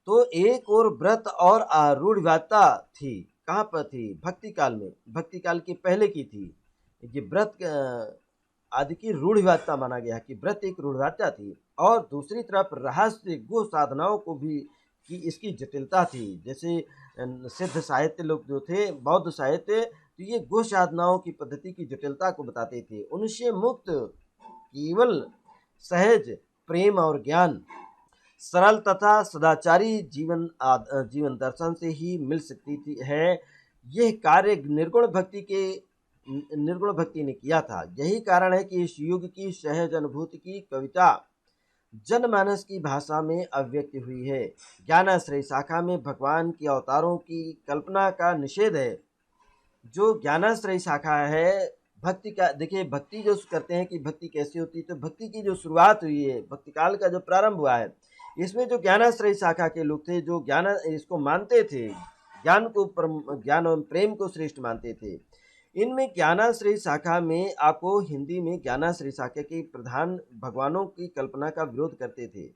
Speaker 1: तो एक ओर व्रत और रूढ़िवादिता थी, कहाँ पर थी? भक्ति काल में, भक्ति काल के पहले की थी। ये व्रत आदि की रूढ़िवादिता माना गया कि व्रत एक रूढ़िवादिता थी, और दूसरी तरफ रहस्य गुह साधनाओं को भी कि इसकी जटिलता थी। जैसे सिद्ध साहित्य लोग जो थे, बौद्ध साहित्य, तो ये गुह साधनाओं की पद्धति की जटिलता को बताते थे। उनसे मुक्त केवल सहज प्रेम और ज्ञान, सरल तथा सदाचारी जीवन दर्शन से ही मिल सकती थी है। यह कार्य निर्गुण भक्ति ने किया था। यही कारण है कि इस युग की सहज अनुभूति की कविता जनमानस की भाषा में अभिव्यक्त हुई है। ज्ञानाश्रय शाखा में भगवान के अवतारों की कल्पना का निषेध है। जो ज्ञानाश्रय शाखा है, भक्ति का, देखिए भक्ति जो करते हैं कि भक्ति कैसी होती है, तो भक्ति की जो शुरुआत हुई है, भक्ति काल का जो प्रारंभ हुआ है, इसमें जो ज्ञानाश्रय शाखा के लोग थे, जो ज्ञान इसको मानते थे, ज्ञान एवं प्रेम को श्रेष्ठ मानते थे, इनमें ज्ञानाश्रय शाखा में आपको हिंदी में ज्ञानाश्रय शाखा के प्रधान भगवानों की कल्पना का विरोध करते थे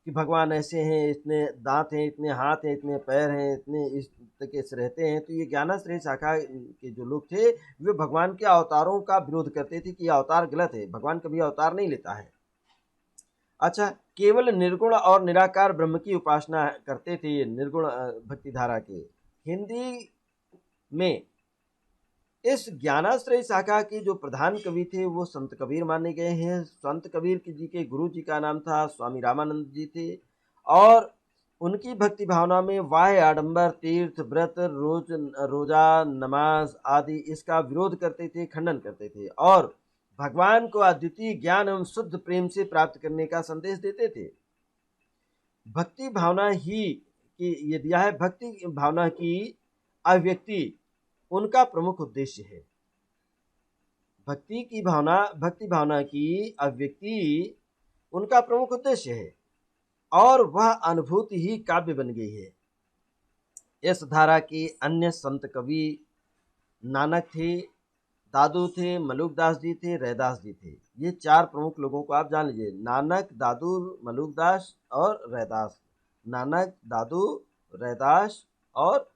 Speaker 1: कि भगवान ऐसे हैं, इतने दांत हैं, इतने हाथ हैं, इतने पैर हैं, इतने इस तरीके से रहते हैं। तो ये ज्ञानाश्रय शाखा के जो लोग थे, वे भगवान के अवतारों का विरोध करते थे कि ये अवतार गलत है, भगवान कभी अवतार नहीं लेता है। अच्छा, केवल निर्गुण और निराकार ब्रह्म की उपासना करते थे ये निर्गुण भक्ति धारा के। हिंदी में इस ज्ञानाश्रय शाखा के जो प्रधान कवि थे वो संत कबीर माने गए हैं। संत कबीर जी के गुरु जी का नाम था स्वामी रामानंद जी थे, और उनकी भक्ति भावना में वाह्य आडंबर, तीर्थ, व्रत, रोजा, नमाज आदि इसका विरोध करते थे, खंडन करते थे, और भगवान को अद्वितीय ज्ञान एवं शुद्ध प्रेम से प्राप्त करने का संदेश देते थे। भक्ति भावना ही की ये दिया है, भक्ति भावना की अभिव्यक्ति उनका प्रमुख उद्देश्य है। भक्ति भावना की अभिव्यक्ति उनका प्रमुख उद्देश्य है, और वह अनुभूति ही काव्य बन गई है। इस धारा के अन्य संत कवि नानक थे, दादू थे, मलुकदास जी थे, रैदास जी थे। ये चार प्रमुख लोगों को आप जान लीजिए, नानक, दादू, मलुकदास और रैदास। नानक, दादू, रैदास और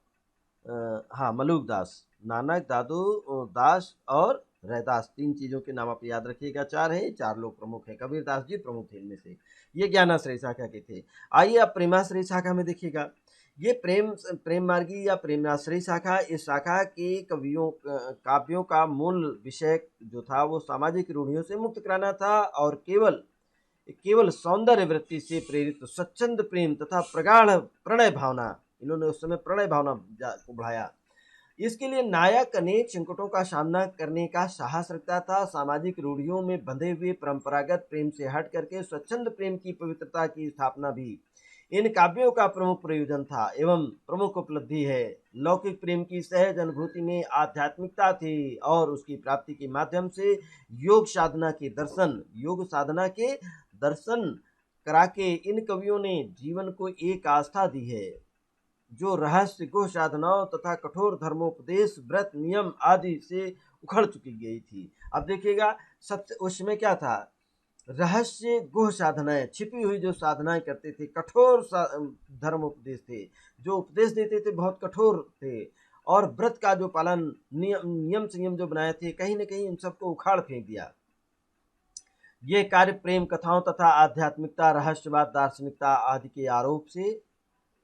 Speaker 1: मलुकदास। नानक, दादू दास और रैदास, तीन चीज़ों के नाम आप याद रखिएगा। चार है, चार लोग प्रमुख हैं। कबीरदास जी प्रमुख थे इनमें से। ये ज्ञानाश्रय शाखा के थे। आइए अब प्रेमाश्रय शाखा में देखिएगा। ये प्रेम मार्गी या प्रेमाश्रय शाखा, इस शाखा के काव्यों का मूल विषय जो था वो सामाजिक रूढ़ियों से मुक्त कराना था, और केवल सौंदर्य वृत्ति से प्रेरित स्वच्छंद प्रेम तथा प्रगाढ़ प्रणय भावना, इन्होंने उस समय प्रणय भावना को बढ़ाया। इसके लिए नायक अनेक संकटों का सामना करने का साहस रखता था। सामाजिक रूढ़ियों में बंधे हुए परंपरागत प्रेम से हट करके स्वच्छंद प्रेम की पवित्रता की स्थापना भी इन काव्यों का प्रमुख प्रयोजन था एवं प्रमुख उपलब्धि है। लौकिक प्रेम की सहज अनुभूति में आध्यात्मिकता थी, और उसकी प्राप्ति के माध्यम से योग साधना के दर्शन करा के इन कवियों ने जीवन को एक आस्था दी है, जो रहस्य गुह साधनाओं तथा कठोर धर्मोपदेश, व्रत, नियम आदि से उखड़ चुकी गई थी। अब देखिएगा, सबसे उसमें क्या था, रहस्य गुह साधनाएं, छिपी हुई जो साधनाएं करते थे, कठोर धर्म उपदेश थे, जो उपदेश देते थे बहुत कठोर थे, और व्रत का जो पालन, नियम संयम जो बनाए थे, कहीं न कहीं इन सबको उखाड़ फेंक दिया। ये कार्य प्रेम कथाओं तथा आध्यात्मिकता, रहस्यवाद, दार्शनिकता आदि के आरोप से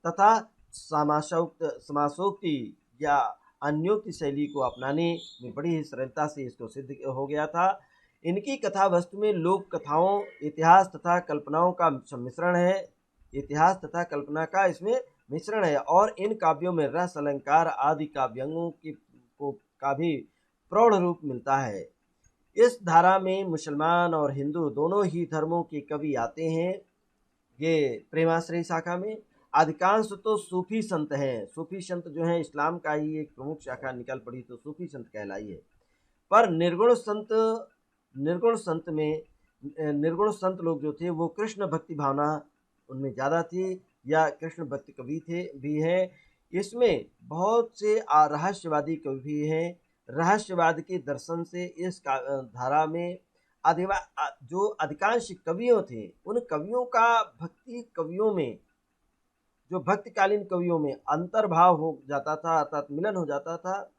Speaker 1: तथा समासोक्ति या अन्योक्ति शैली को अपनाने में बड़ी ही सरलता से इसको सिद्ध हो गया था। इनकी कथा वस्तु में लोक कथाओं, इतिहास तथा कल्पनाओं का सम्मिश्रण है। इतिहास तथा कल्पना का इसमें मिश्रण है, और इन काव्यों में रस, अलंकार आदि काव्यांगों का भी प्रौढ़ रूप मिलता है। इस धारा में मुसलमान और हिंदू दोनों ही धर्मों के कवि आते हैं। ये प्रेमाश्रय शाखा में अधिकांश तो सूफी संत हैं। सूफी संत जो हैं, इस्लाम का ही एक प्रमुख शाखा निकल पड़ी तो सूफी संत कहलाई है। पर निर्गुण संत लोग जो थे वो कृष्ण भक्ति भावना उनमें ज़्यादा थी, या कृष्ण भक्ति कवि थे भी हैं। इसमें बहुत से रहस्यवादी कवि भी हैं। रहस्यवाद के दर्शन से इस धारा में जो अधिकांश कवियों थे, उन कवियों का भक्ति कवियों में, जो भक्तिकालीन कवियों में अंतर्भाव हो जाता था, अर्थात मिलन हो जाता था।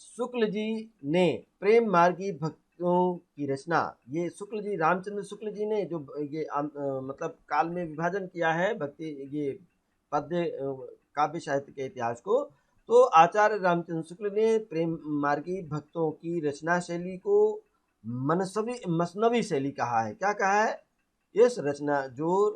Speaker 1: शुक्ल जी ने प्रेम मार्गी भक्तों की रचना, ये शुक्ल जी, रामचंद्र शुक्ल जी ने जो ये मतलब काल में विभाजन किया है भक्ति, ये पद्य काव्य साहित्य के इतिहास को, तो आचार्य रामचंद्र शुक्ल ने प्रेम मार्गी भक्तों की रचना शैली को मसनवी शैली कहा है। क्या कहा है? इस रचना जो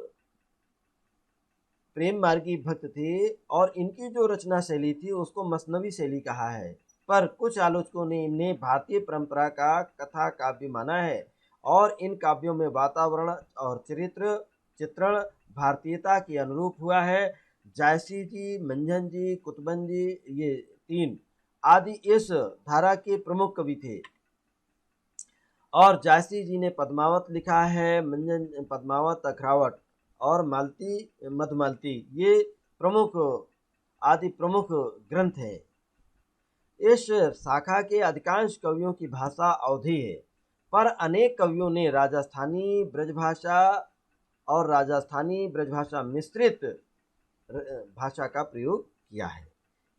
Speaker 1: प्रेम मार्गी भक्त थे और इनकी जो रचना शैली थी उसको मसनवी शैली कहा है। पर कुछ आलोचकों ने इन्हें भारतीय परंपरा का कथा काव्य माना है और इन काव्यों में वातावरण और चित्रण भारतीयता के अनुरूप हुआ है। जायसी जी, मंझन जी, कुतुबन जी, ये तीन आदि इस धारा के प्रमुख कवि थे। और जायसी जी ने पद्मावत लिखा है, मंझन पद्मावत, अखरावट और मालती मधुमालती, ये आदि प्रमुख ग्रंथ हैं। इस शाखा के अधिकांश कवियों की भाषा अवधी है, पर अनेक कवियों ने राजस्थानी ब्रजभाषा मिश्रित भाषा का प्रयोग किया है।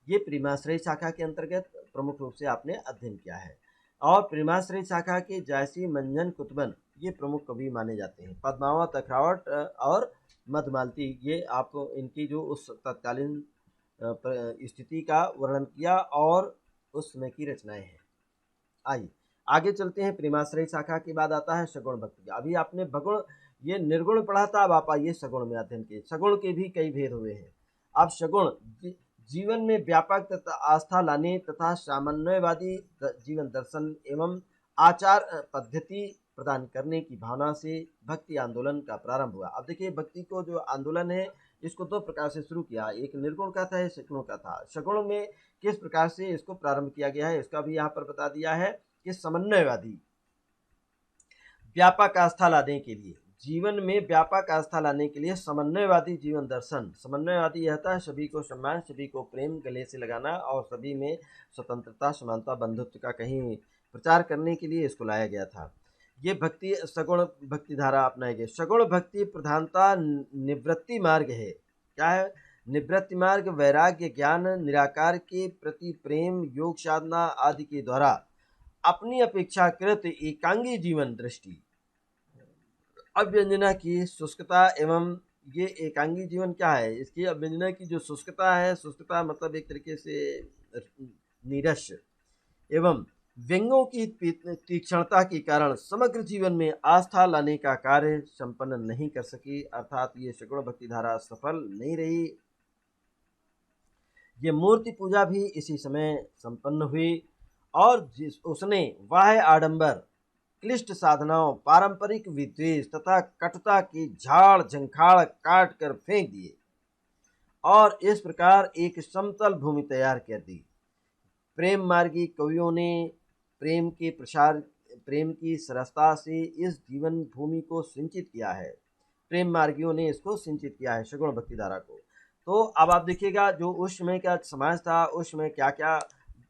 Speaker 1: ये प्रेमाश्रय शाखा के अंतर्गत प्रमुख रूप से आपने अध्ययन किया है। और प्रेमाश्रय शाखा के जायसी, मंझन, कुतुबन ये प्रमुख कवि माने जाते हैं। पद्मावत, अखरावट और मधुमालती ये आपको इनकी जो उस तत्कालीन स्थिति का वर्णन किया और उस समय की रचनाएं हैं। आइए आगे चलते हैं। प्रेमाश्रय शाखा के बाद आता है सगुण भक्ति। अभी आपने भगुण ये निर्गुण पढ़ा था, अब आप आइए सगुण में अध्ययन किए। सगुण के भी कई भेद हुए हैं। अब सगुण जीवन में व्यापक तथा आस्था लाने तथा सामान्यवादी जीवन दर्शन एवं आचार पद्धति प्रदान करने की भावना से भक्ति आंदोलन का प्रारंभ हुआ। अब देखिए, भक्ति को जो आंदोलन है इसको दो प्रकार से शुरू किया, एक निर्गुण का था, एक सगुण का था। सगुण में किस प्रकार से इसको प्रारंभ किया गया है इसका भी यहाँ पर बता दिया है कि समन्वयवादी व्यापक आस्था लाने के लिए, जीवन में व्यापक आस्था लाने के लिए समन्वयवादी जीवन दर्शन। समन्वयवादी यह था सभी को सम्मान, सभी को प्रेम गले से लगाना और सभी में स्वतंत्रता, समानता, बंधुत्व का कहीं प्रचार करने के लिए इसको लाया गया था। ये भक्ति सगुण भक्ति धारा अपनाई गई। सगुण भक्ति प्रधानता निवृत्ति मार्ग है। क्या है? निवृत्ति मार्ग वैराग्य, ज्ञान, निराकार के प्रति प्रेम, योग साधना आदि के द्वारा अपनी अपेक्षाकृत एकांगी जीवन दृष्टि, अव्यंजना की शुष्कता एवं ये एकांगी जीवन क्या है? इसकी अव्यंजना की जो शुष्कता है, शुष्कता मतलब एक तरीके से नीरस एवं व्यंगों की तीक्ष्णता के कारण समग्र जीवन में आस्था लाने का कार्य संपन्न नहीं कर सकी, अर्थात ये सगुण भक्ति धारा सफल नहीं रही। ये मूर्ति पूजा भी इसी समय संपन्न हुई और उसने वाह्य आडंबर, क्लिष्ट साधनाओं, पारंपरिक विद्वेष तथा कटुता की झाड़ झंखाड़ काट कर फेंक दिए और इस प्रकार एक समतल भूमि तैयार कर दी। प्रेम मार्गी कवियों ने प्रेम के प्रसार, प्रेम की सरसता से इस जीवन भूमि को सिंचित किया है। प्रेम मार्गियों ने इसको सिंचित किया है सगुण भक्ति धारा को। तो अब आप देखिएगा जो उस समय का समाज था, उस समय क्या क्या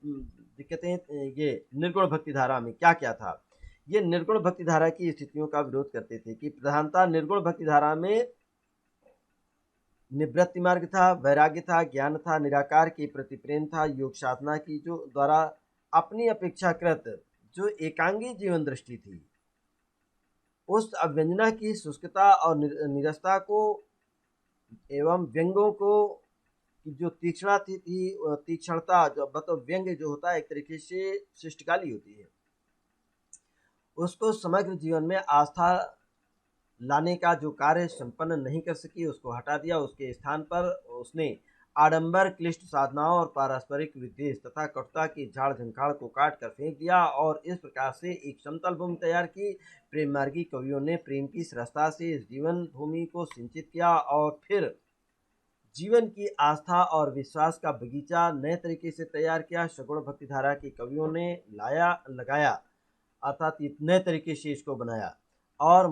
Speaker 1: दिक्कतें, ये निर्गुण भक्ति धारा में क्या क्या था। ये निर्गुण भक्ति धारा की स्थितियों का विरोध करते थे कि प्रधानता निर्गुण भक्ति धारा में निवृत्ति मार्ग था, वैराग्य था, ज्ञान था, निराकार के प्रति प्रेम था, योग साधना की जो द्वारा अपनी अपेक्षाकृत जो एकांगी जीवन दृष्टि थी, उस अव्यंजना की शुष्कता और निरस्ता को एवं व्यंगों को जो तीक्ष्णता जो मतलब व्यंग जो होता है एक तरीके से शिष्टकाली होती है, उसको समग्र जीवन में आस्था लाने का जो कार्य संपन्न नहीं कर सकी उसको हटा दिया। उसके स्थान पर उसने आडंबर, क्लिष्ट साधनाओं और पारस्परिक विद्वेष तथा कटुता की झाड़ झंखाड़ को काट कर फेंक दिया और इस प्रकार से एक समतल भूमि तैयार की। प्रेम मार्गी कवियों ने प्रेम की सरसता से इस जीवन भूमि को सिंचित किया और फिर जीवन की आस्था और विश्वास का बगीचा नए तरीके से तैयार किया। सगुण भक्ति धारा के कवियों ने लगाया, अर्थात नए तरीके से इसको बनाया। और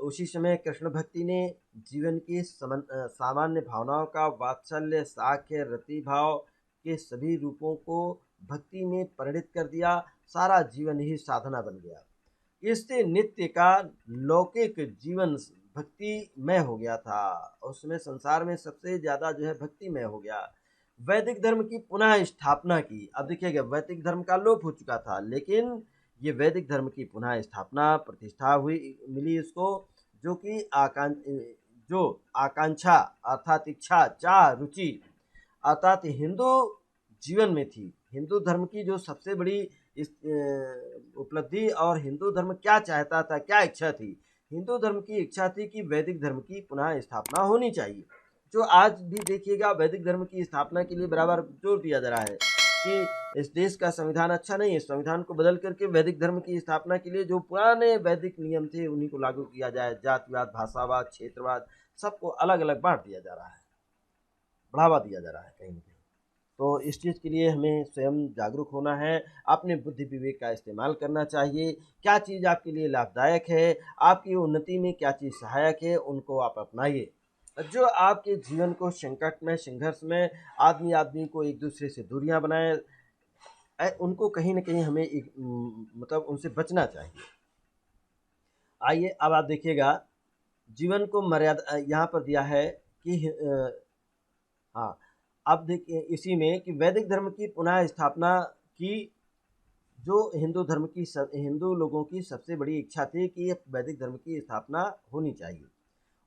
Speaker 1: उसी समय कृष्ण भक्ति ने जीवन की सामान्य भावनाओं का वात्सल्य, साख्य, रति भाव के सभी रूपों को भक्ति में परिणित कर दिया। सारा जीवन ही साधना बन गया। इससे नित्य का लौकिक जीवन भक्तिमय हो गया था। उसमें संसार में सबसे ज़्यादा जो है भक्तिमय हो गया। वैदिक धर्म की पुनः स्थापना की। अब देखिएगा, वैदिक धर्म का लोप हो चुका था, लेकिन ये वैदिक धर्म की पुनः स्थापना, प्रतिष्ठा हुई, मिली इसको, जो कि आकांक्षा अर्थात इच्छा, चाह, रुचि अर्थात हिंदू जीवन में थी। हिंदू धर्म की जो सबसे बड़ी उपलब्धि और हिंदू धर्म क्या चाहता था, क्या इच्छा थी, हिंदू धर्म की इच्छा थी कि वैदिक धर्म की पुनः स्थापना होनी चाहिए। जो आज भी देखिएगा वैदिक धर्म की स्थापना के लिए बराबर जोर दिया जा रहा है कि इस देश का संविधान अच्छा नहीं है, संविधान को बदल करके वैदिक धर्म की स्थापना के लिए जो पुराने वैदिक नियम थे उन्हीं को लागू किया जाए। जातिवाद, भाषावाद, क्षेत्रवाद सबको अलग अलग बांट दिया जा रहा है, बढ़ावा दिया जा रहा है कहीं ना कहीं। तो इस चीज़ के लिए हमें स्वयं जागरूक होना है, अपने बुद्धि विवेक का इस्तेमाल करना चाहिए। क्या चीज़ आपके लिए लाभदायक है, आपकी उन्नति में क्या चीज़ सहायक है, उनको आप अपनाइए। जो आपके जीवन को संकट में, संघर्ष में आदमी को एक दूसरे से दूरियां बनाए, उनको कहीं ना कहीं हमें मतलब उनसे बचना चाहिए। आइए अब आप देखिएगा, जीवन को मर्यादा यहाँ पर दिया है कि हाँ, अब देखिए इसी में कि वैदिक धर्म की पुनः स्थापना की, जो हिंदू लोगों की सबसे बड़ी इच्छा थी कि वैदिक धर्म की स्थापना होनी चाहिए।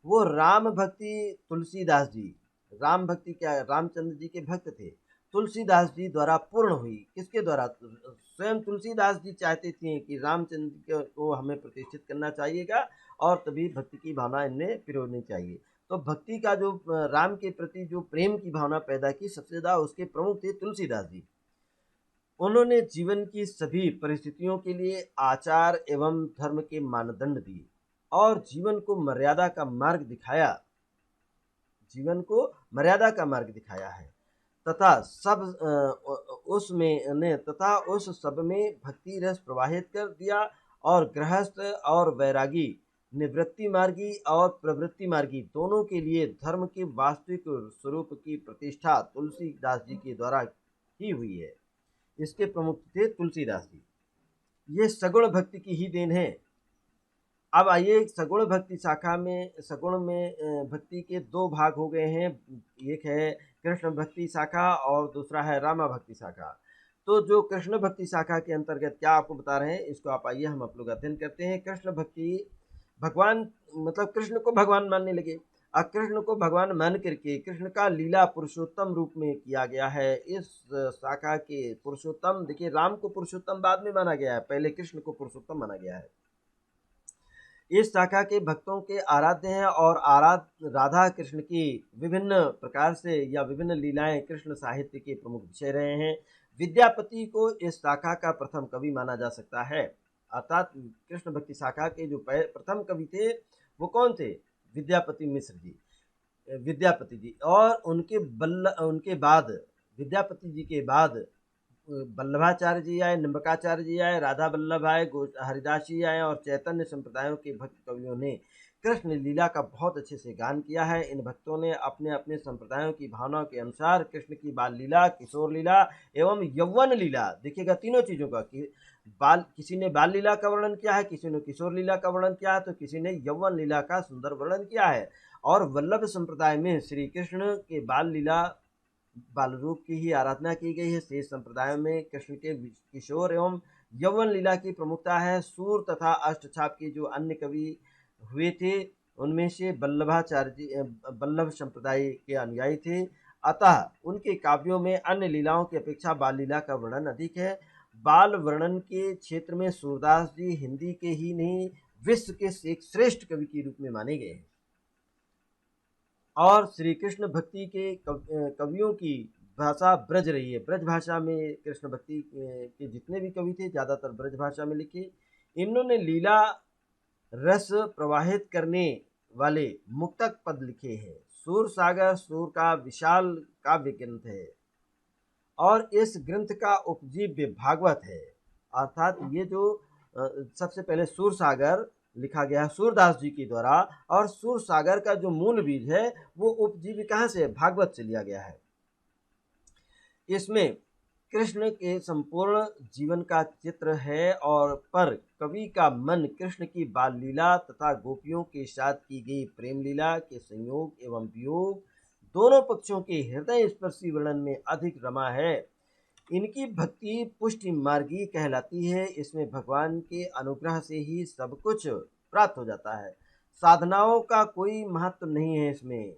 Speaker 1: वो राम भक्ति तुलसीदास जी, राम भक्ति क्या, रामचंद्र जी के भक्त थे, तुलसीदास जी द्वारा पूर्ण हुई। किसके द्वारा? स्वयं तुलसीदास जी चाहते थे कि रामचंद्र को हमें प्रतिष्ठित करना चाहिएगा और तभी भक्ति की भावना इनमें पिरोनी चाहिए। तो भक्ति का जो राम के प्रति जो प्रेम की भावना पैदा की, सबसे ज़्यादा उसके प्रमुख थे तुलसीदास जी। उन्होंने जीवन की सभी परिस्थितियों के लिए आचार एवं धर्म के मानदंड दिए और जीवन को मर्यादा का मार्ग दिखाया, जीवन को मर्यादा का मार्ग दिखाया है तथा उस सब में भक्ति रस प्रवाहित कर दिया। और गृहस्थ और वैरागी, निवृत्ति मार्गी और प्रवृत्ति मार्गी दोनों के लिए धर्म के वास्तविक स्वरूप की प्रतिष्ठा तुलसीदास जी के द्वारा ही हुई है। इसके प्रमुख थे तुलसीदास जी। ये सगुण भक्ति की ही देन है। अब आइए, सगुण भक्ति शाखा में, सगुण में भक्ति के दो भाग हो गए हैं। एक है कृष्ण भक्ति शाखा और दूसरा है रामा भक्ति शाखा। तो जो कृष्ण भक्ति शाखा के अंतर्गत क्या आपको बता रहे हैं, इसको आप आइए हम लोग अध्ययन करते हैं। कृष्ण भक्ति, भगवान मतलब कृष्ण को भगवान मानने लगे। और कृष्ण को भगवान मान करके कृष्ण का लीला पुरुषोत्तम रूप में किया गया है। इस शाखा के पुरुषोत्तम, देखिए राम को पुरुषोत्तम बाद में माना गया है, पहले कृष्ण को पुरुषोत्तम माना गया है। इस शाखा के भक्तों के आराध्य हैं और राधा कृष्ण की विभिन्न प्रकार से या विभिन्न लीलाएं कृष्ण साहित्य के प्रमुख विषय रहे हैं। विद्यापति को इस शाखा का प्रथम कवि माना जा सकता है। अर्थात कृष्ण भक्ति शाखा के जो प्रथम कवि थे वो कौन थे? विद्यापति मिश्र जी, विद्यापति जी। और उनके बाद, विद्यापति जी के बाद वल्लभाचार्य जी आए, निम्बकाचार्य जी आए, राधा वल्लभ आए, हरिदास जी आए और चैतन्य संप्रदायों के भक्त कवियों ने कृष्ण लीला का बहुत अच्छे से गान किया है। इन भक्तों ने अपने अपने संप्रदायों की भावनाओं के अनुसार कृष्ण की बाल लीला, किशोर लीला एवं यौवन लीला, देखिएगा तीनों चीज़ों का, कि किसी ने बाल लीला का वर्णन किया है, किसी ने किशोर लीला का वर्णन किया है, तो किसी ने यौवन लीला का सुंदर वर्णन किया है। और वल्लभ संप्रदाय में श्री कृष्ण के बाल लीला, बाल रूप की ही आराधना की गई है। शेष संप्रदायों में कृष्ण के किशोर एवं यौवन लीला की प्रमुखता है। सूर तथा अष्टछाप के जो अन्य कवि हुए थे उनमें से वल्लभाचार्य जी वल्लभ संप्रदाय के अनुयायी थे, अतः उनके काव्यों में अन्य लीलाओं की अपेक्षा बाल लीला का वर्णन अधिक है। बाल वर्णन के क्षेत्र में सूरदास जी हिंदी के ही नहीं, विश्व के एक श्रेष्ठ कवि के रूप में माने गए हैं। और श्री कृष्ण भक्ति के कवियों की भाषा ब्रज रही है। ब्रज भाषा में कृष्ण भक्ति के जितने भी कवि थे ज़्यादातर ब्रज भाषा में लिखे। इन्होंने लीला रस प्रवाहित करने वाले मुक्तक पद लिखे हैं। सूरसागर सूर का विशाल काव्य ग्रंथ है और इस ग्रंथ का उपजीव्य भागवत है। अर्थात ये जो सबसे पहले सूरसागर लिखा गया है सूरदास जी के द्वारा, और सूरसागर का जो मूल बीज है वो उपजीव्य कहाँ से, भागवत से लिया गया है। इसमें कृष्ण के संपूर्ण जीवन का चित्र है और पर कवि का मन कृष्ण की बाल लीला तथा गोपियों के साथ की गई प्रेम लीला के संयोग एवं वियोग दोनों पक्षों के हृदय स्पर्शी वर्णन में अधिक रमा है। इनकी भक्ति पुष्टि मार्गी कहलाती है। इसमें भगवान के अनुग्रह से ही सब कुछ प्राप्त हो जाता है, साधनाओं का कोई महत्व नहीं है। इसमें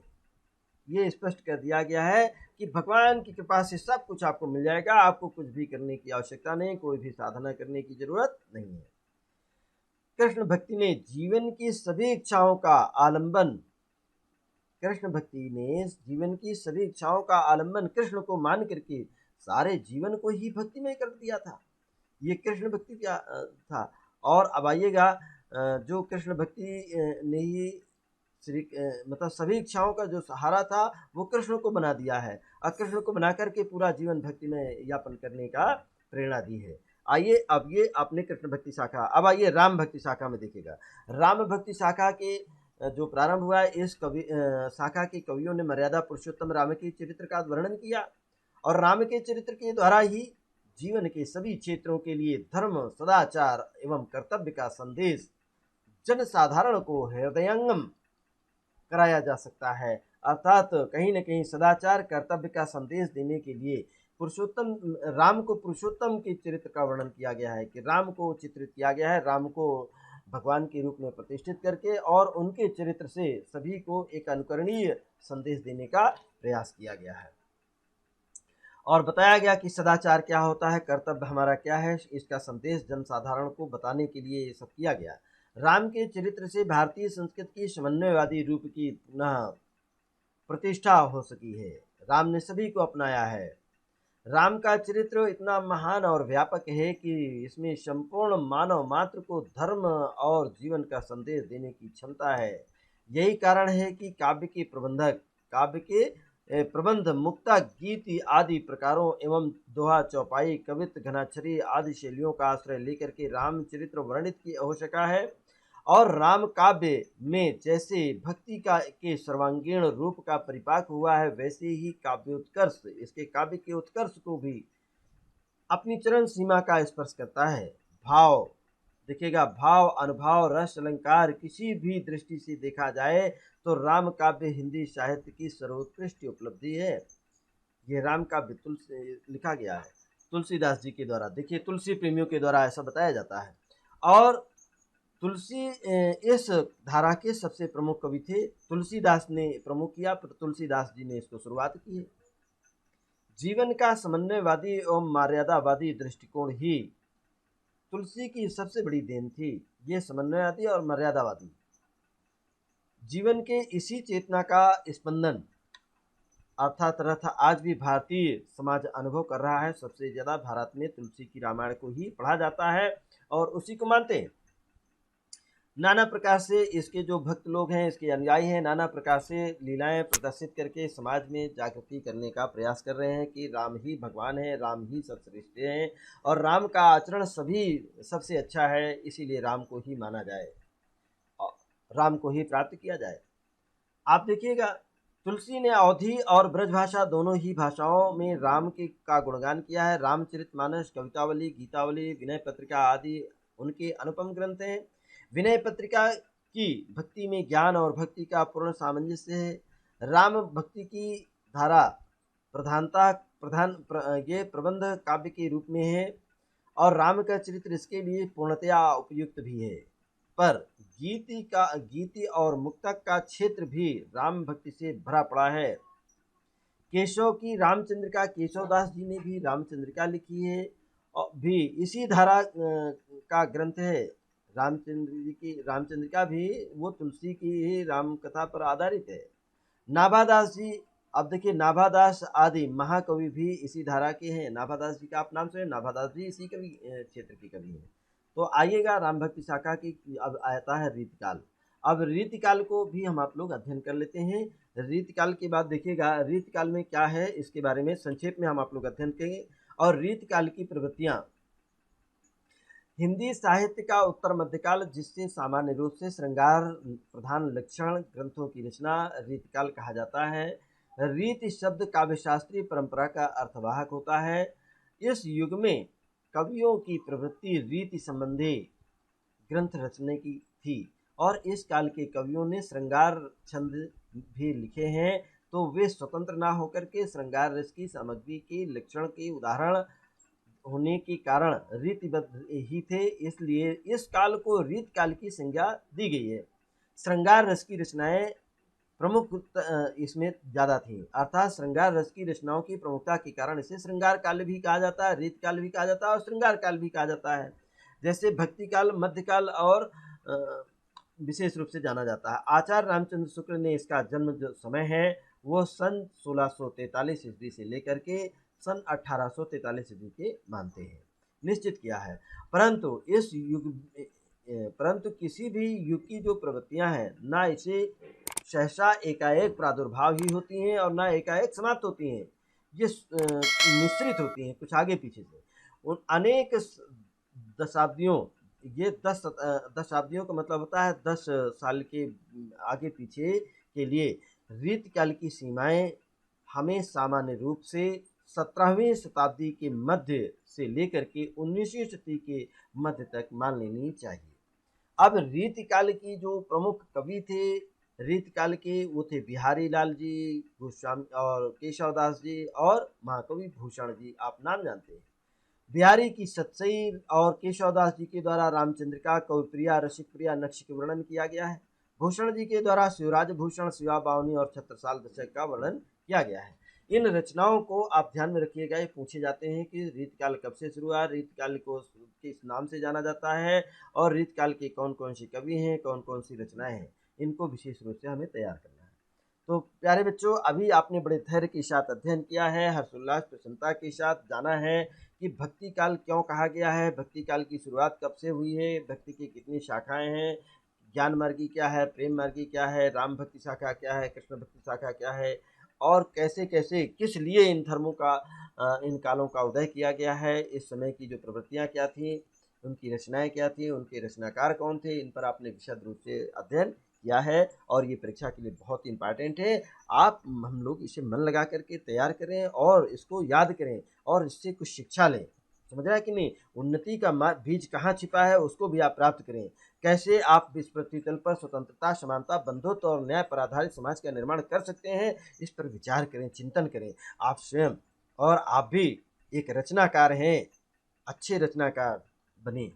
Speaker 1: ये स्पष्ट कर दिया गया है कि भगवान की कृपा से सब कुछ आपको मिल जाएगा, आपको कुछ भी करने की आवश्यकता नहीं, कोई भी साधना करने की जरूरत नहीं है। कृष्ण भक्ति ने जीवन की सभी इच्छाओं का आलंबन कृष्ण भक्ति ने जीवन की सभी इच्छाओं का आलंबन कृष्ण को मान करके सारे जीवन को ही भक्ति में कर दिया था। ये कृष्ण भक्ति क्या था। और अब आइएगा, जो कृष्ण भक्ति ने ही मतलब सभी इच्छाओं का जो सहारा था वो कृष्ण को बना दिया है और कृष्ण को बना करके पूरा जीवन भक्ति में यापन करने का प्रेरणा दी है। आइए अब ये आपने कृष्ण भक्ति शाखा, अब आइए राम भक्ति शाखा में देखिएगा। राम भक्ति शाखा के जो प्रारंभ हुआ है, इस शाखा के कवियों ने मर्यादा पुरुषोत्तम राम के चरित्र का वर्णन किया और राम के चरित्र के द्वारा ही जीवन के सभी क्षेत्रों के लिए धर्म सदाचार एवं कर्तव्य का संदेश जन साधारण को हृदयंगम कराया जा सकता है। अर्थात कहीं न कहीं सदाचार कर्तव्य का संदेश देने के लिए पुरुषोत्तम राम को पुरुषोत्तम के चरित्र का वर्णन किया गया है कि राम को चित्रित किया गया है, राम को भगवान के रूप में प्रतिष्ठित करके और उनके चरित्र से सभी को एक अनुकरणीय संदेश देने का प्रयास किया गया है और बताया गया कि सदाचार क्या होता है, कर्तव्य हमारा क्या है, इसका संदेश जनसाधारण को बताने के लिए ये सब किया गया। राम के चरित्र से भारतीय संस्कृति की समन्वयवादी रूप की पुनः प्रतिष्ठा हो सकी है। राम ने सभी को अपनाया है। राम का चरित्र इतना महान और व्यापक है कि इसमें संपूर्ण मानव मात्र को धर्म और जीवन का संदेश देने की क्षमता है। यही कारण है कि काव्य के प्रबंध, मुक्ता, गीति आदि प्रकारों एवं दोहा, चौपाई, कवित्व, घनाक्षरी आदि शैलियों का आश्रय लेकर के रामचरित्र वर्णित की आवश्यकता है। और राम काव्य में जैसे भक्ति के सर्वांगीण रूप का परिपाक हुआ है, वैसे ही काव्योत्कर्ष इसके काव्य के उत्कर्ष को भी अपनी चरण सीमा का स्पर्श करता है। भाव देखिएगा, भाव, अनुभाव, रस, अलंकार किसी भी दृष्टि से देखा जाए तो राम काव्य हिंदी साहित्य की सर्वोत्कृष्ट उपलब्धि है। ये राम काव्य लिखा गया है तुलसीदास जी के द्वारा। देखिए, तुलसी प्रेमियों के द्वारा ऐसा बताया जाता है। और तुलसी इस धारा के सबसे प्रमुख कवि थे। तुलसीदास ने प्रमुख किया, पर तुलसीदास जी ने इसको शुरुआत की है। जीवन का समन्वयवादी एवं मर्यादावादी दृष्टिकोण ही तुलसी की सबसे बड़ी देन थी। ये समन्वयवादी और मर्यादावादी जीवन के इसी चेतना का स्पंदन अर्थात रथ आज भी भारतीय समाज अनुभव कर रहा है। सबसे ज्यादा भारत में तुलसी की रामायण को ही पढ़ा जाता है और उसी को मानते हैं। नाना प्रकार से इसके जो भक्त लोग हैं, इसके अनुयायी हैं, नाना प्रकार से लीलाएं प्रदर्शित करके समाज में जागृति करने का प्रयास कर रहे हैं कि राम ही भगवान है, राम ही सर्वश्रेष्ठ हैं और राम का आचरण सबसे अच्छा है, इसीलिए राम को ही माना जाए और राम को ही प्राप्त किया जाए। आप देखिएगा, तुलसी ने अवधी और ब्रजभाषा दोनों ही भाषाओं में राम का गुणगान किया है। रामचरितमानस, कवितावली, गीतावली, विनय पत्रिका आदि उनके अनुपम ग्रंथ हैं। विनय पत्रिका की भक्ति में ज्ञान और भक्ति का पूर्ण सामंजस्य है। राम भक्ति की धारा ये प्रबंध काव्य के रूप में है और राम का चरित्र इसके लिए पूर्णतया उपयुक्त भी है। पर गीति और मुक्तक का क्षेत्र भी राम भक्ति से भरा पड़ा है। केशव की रामचंद्रिका, केशवदास जी ने भी रामचंद्रिका लिखी है और भी इसी धारा का ग्रंथ है। रामचंद्रिका भी वो तुलसी की ही राम कथा पर आधारित है। नाभादास जी, अब देखिए, नाभादास आदि महाकवि भी इसी धारा के हैं। नाभादास जी का आप नाम सुने, नाभादास जी इसी कवि क्षेत्र के कवि हैं। तो आइएगा, राम भक्ति शाखा की अब आता है रीतिकाल। अब रीतिकाल को भी हम आप लोग अध्ययन कर लेते हैं। रीतकाल की बात देखिएगा, रीतकाल में क्या है इसके बारे में संक्षेप में हम आप लोग अध्ययन करेंगे। और रीतकाल की प्रवृत्तियाँ, हिंदी साहित्य का उत्तर मध्यकाल, जिससे सामान्य रूप से श्रृंगार प्रधान लक्षण ग्रंथों की रचना रीतकाल कहा जाता है। रीत शब्द काव्यशास्त्रीय परंपरा का अर्थवाहक होता है। इस युग में कवियों की प्रवृत्ति रीति संबंधी ग्रंथ रचने की थी और इस काल के कवियों ने श्रृंगार छंद भी लिखे हैं, तो वे स्वतंत्र ना होकर के श्रृंगार रस की सामग्री के लक्षण के उदाहरण होने के कारण रीतिबद्ध ही थे, इसलिए इस काल को रीत काल की संज्ञा दी गई है। श्रृंगार रस की रचनाएं प्रमुख इसमें ज़्यादा थी, अर्थात श्रृंगार रस की रचनाओं की प्रमुखता के कारण इसे श्रृंगार काल भी कहा जाता है, रीत काल भी कहा जाता है और श्रृंगार काल भी कहा जाता है। जैसे भक्ति काल, मध्यकाल और विशेष रूप से जाना जाता है। आचार्य रामचंद्र शुक्ल ने इसका जन्म जो समय है वो सन 1643 ईस्वी से लेकर के सन 1843 ईस्वी के मानते हैं, निश्चित किया है। परंतु इस युग परंतु किसी भी युग की जो प्रवृत्तियां हैं, ना इसे सहसा एकाएक प्रादुर्भाव ही होती हैं और ना एकाएक समाप्त होती हैं, ये मिश्रित होती हैं कुछ आगे पीछे से। उन अनेक दशाब्दियों, ये 10 दशाब्दियों का मतलब होता है 10 साल के आगे पीछे के लिए रीतकाल की सीमाएं हमें सामान्य रूप से 17वीं शताब्दी के मध्य से लेकर के 19वीं शताब्दी के मध्य तक मान लेनी चाहिए। अब रीतकाल की जो प्रमुख कवि थे रीतकाल के, वो थे बिहारी लाल जी, गोस्वामी और केशवदास जी और महाकवि भूषण जी, आप नाम जानते हैं। बिहारी की सतसई और केशवदास जी के द्वारा रामचंद्रिका, कविप्रिया, रसिकप्रिया, नक्श के वर्णन किया गया है। भूषण जी के द्वारा शिवराज भूषण, शिवा बावनी और छत्रसाल दशक का वर्णन किया गया है। इन रचनाओं को आप ध्यान में रखिएगा, ये पूछे जाते हैं कि रीतकाल कब से शुरू हुआ, रीतकाल को किस नाम से जाना जाता है और रीतकाल के कौन कौन से कवि हैं, कौन कौन सी रचनाएं हैं, इनको विशेष रूप से हमें तैयार करना है। तो प्यारे बच्चों, अभी आपने बड़े धैर्य के साथ अध्ययन किया है, हर्षोल्लास प्रसन्नता के साथ जाना है कि भक्ति काल क्यों कहा गया है, भक्ति काल की शुरुआत कब से हुई है, भक्ति की कितनी शाखाएं हैं, ज्ञान मार्गी क्या है, प्रेम मार्गी क्या है, राम भक्ति शाखा क्या है, कृष्ण भक्ति शाखा क्या है और कैसे कैसे किस लिए इन धर्मों का इन कालों का उदय किया गया है, इस समय की जो प्रवृत्तियाँ क्या थीं, उनकी रचनाएं क्या थीं, उनके रचनाकार कौन थे, इन पर आपने विशद रूप से अध्ययन किया है और ये परीक्षा के लिए बहुत ही इम्पॉर्टेंट है। आप हम लोग इसे मन लगा करके तैयार करें और इसको याद करें और इससे कुछ शिक्षा लें। समझ रहा है कि नहीं? उन्नति का बीज कहाँ छिपा है उसको भी आप प्राप्त करें। कैसे आप इस पृथ्वी तल पर स्वतंत्रता, समानता, बंधुत्व और न्याय पर आधारित समाज का निर्माण कर सकते हैं, इस पर विचार करें, चिंतन करें आप स्वयं। और आप भी एक रचनाकार हैं, अच्छे रचनाकार बने,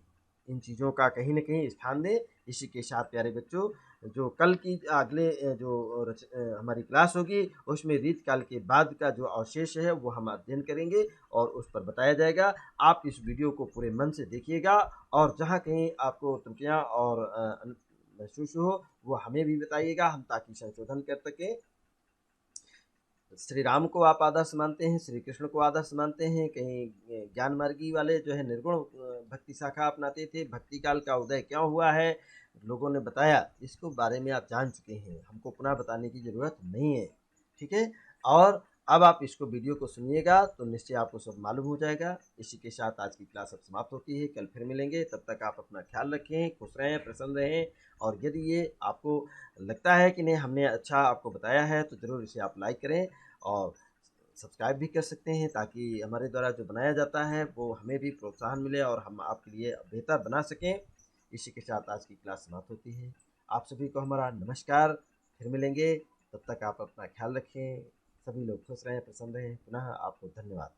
Speaker 1: इन चीज़ों का कहीं न कहीं स्थान दें। इसी के साथ प्यारे बच्चों, जो कल की अगले हमारी क्लास होगी उसमें रीतकाल के बाद का जो अवशेष है वो हम अध्ययन करेंगे और उस पर बताया जाएगा। आप इस वीडियो को पूरे मन से देखिएगा और जहाँ कहीं आपको त्रुटियाँ और महसूस हो वो हमें भी बताइएगा, हम ताकि संशोधन कर सकें। श्री राम को आप आदर्श मानते हैं, श्री कृष्ण को आदर्श मानते हैं, कहीं ज्ञान मार्गी वाले जो है निर्गुण भक्ति शाखा अपनाते थे। भक्ति काल का उदय क्यों हुआ है लोगों ने बताया, इसको बारे में आप जान चुके हैं, हमको पुनः बताने की ज़रूरत नहीं है, ठीक है। और अब आप इसको वीडियो को सुनिएगा तो निश्चय आपको सब मालूम हो जाएगा। इसी के साथ आज की क्लास अब समाप्त होती है, कल फिर मिलेंगे, तब तक आप अपना ख्याल रखें, खुश रहें, प्रसन्न रहें। और यदि ये आपको लगता है कि नहीं हमने अच्छा आपको बताया है तो ज़रूर इसे आप लाइक करें और सब्सक्राइब भी कर सकते हैं, ताकि हमारे द्वारा जो बनाया जाता है वो हमें भी प्रोत्साहन मिले और हम आपके लिए बेहतर बना सकें। इसी के साथ आज की क्लास समाप्त होती है। आप सभी को हमारा नमस्कार, फिर मिलेंगे, तब तक आप अपना ख्याल रखें, सभी लोग खुश रहें, प्रसन्न रहें। पुनः आपको धन्यवाद।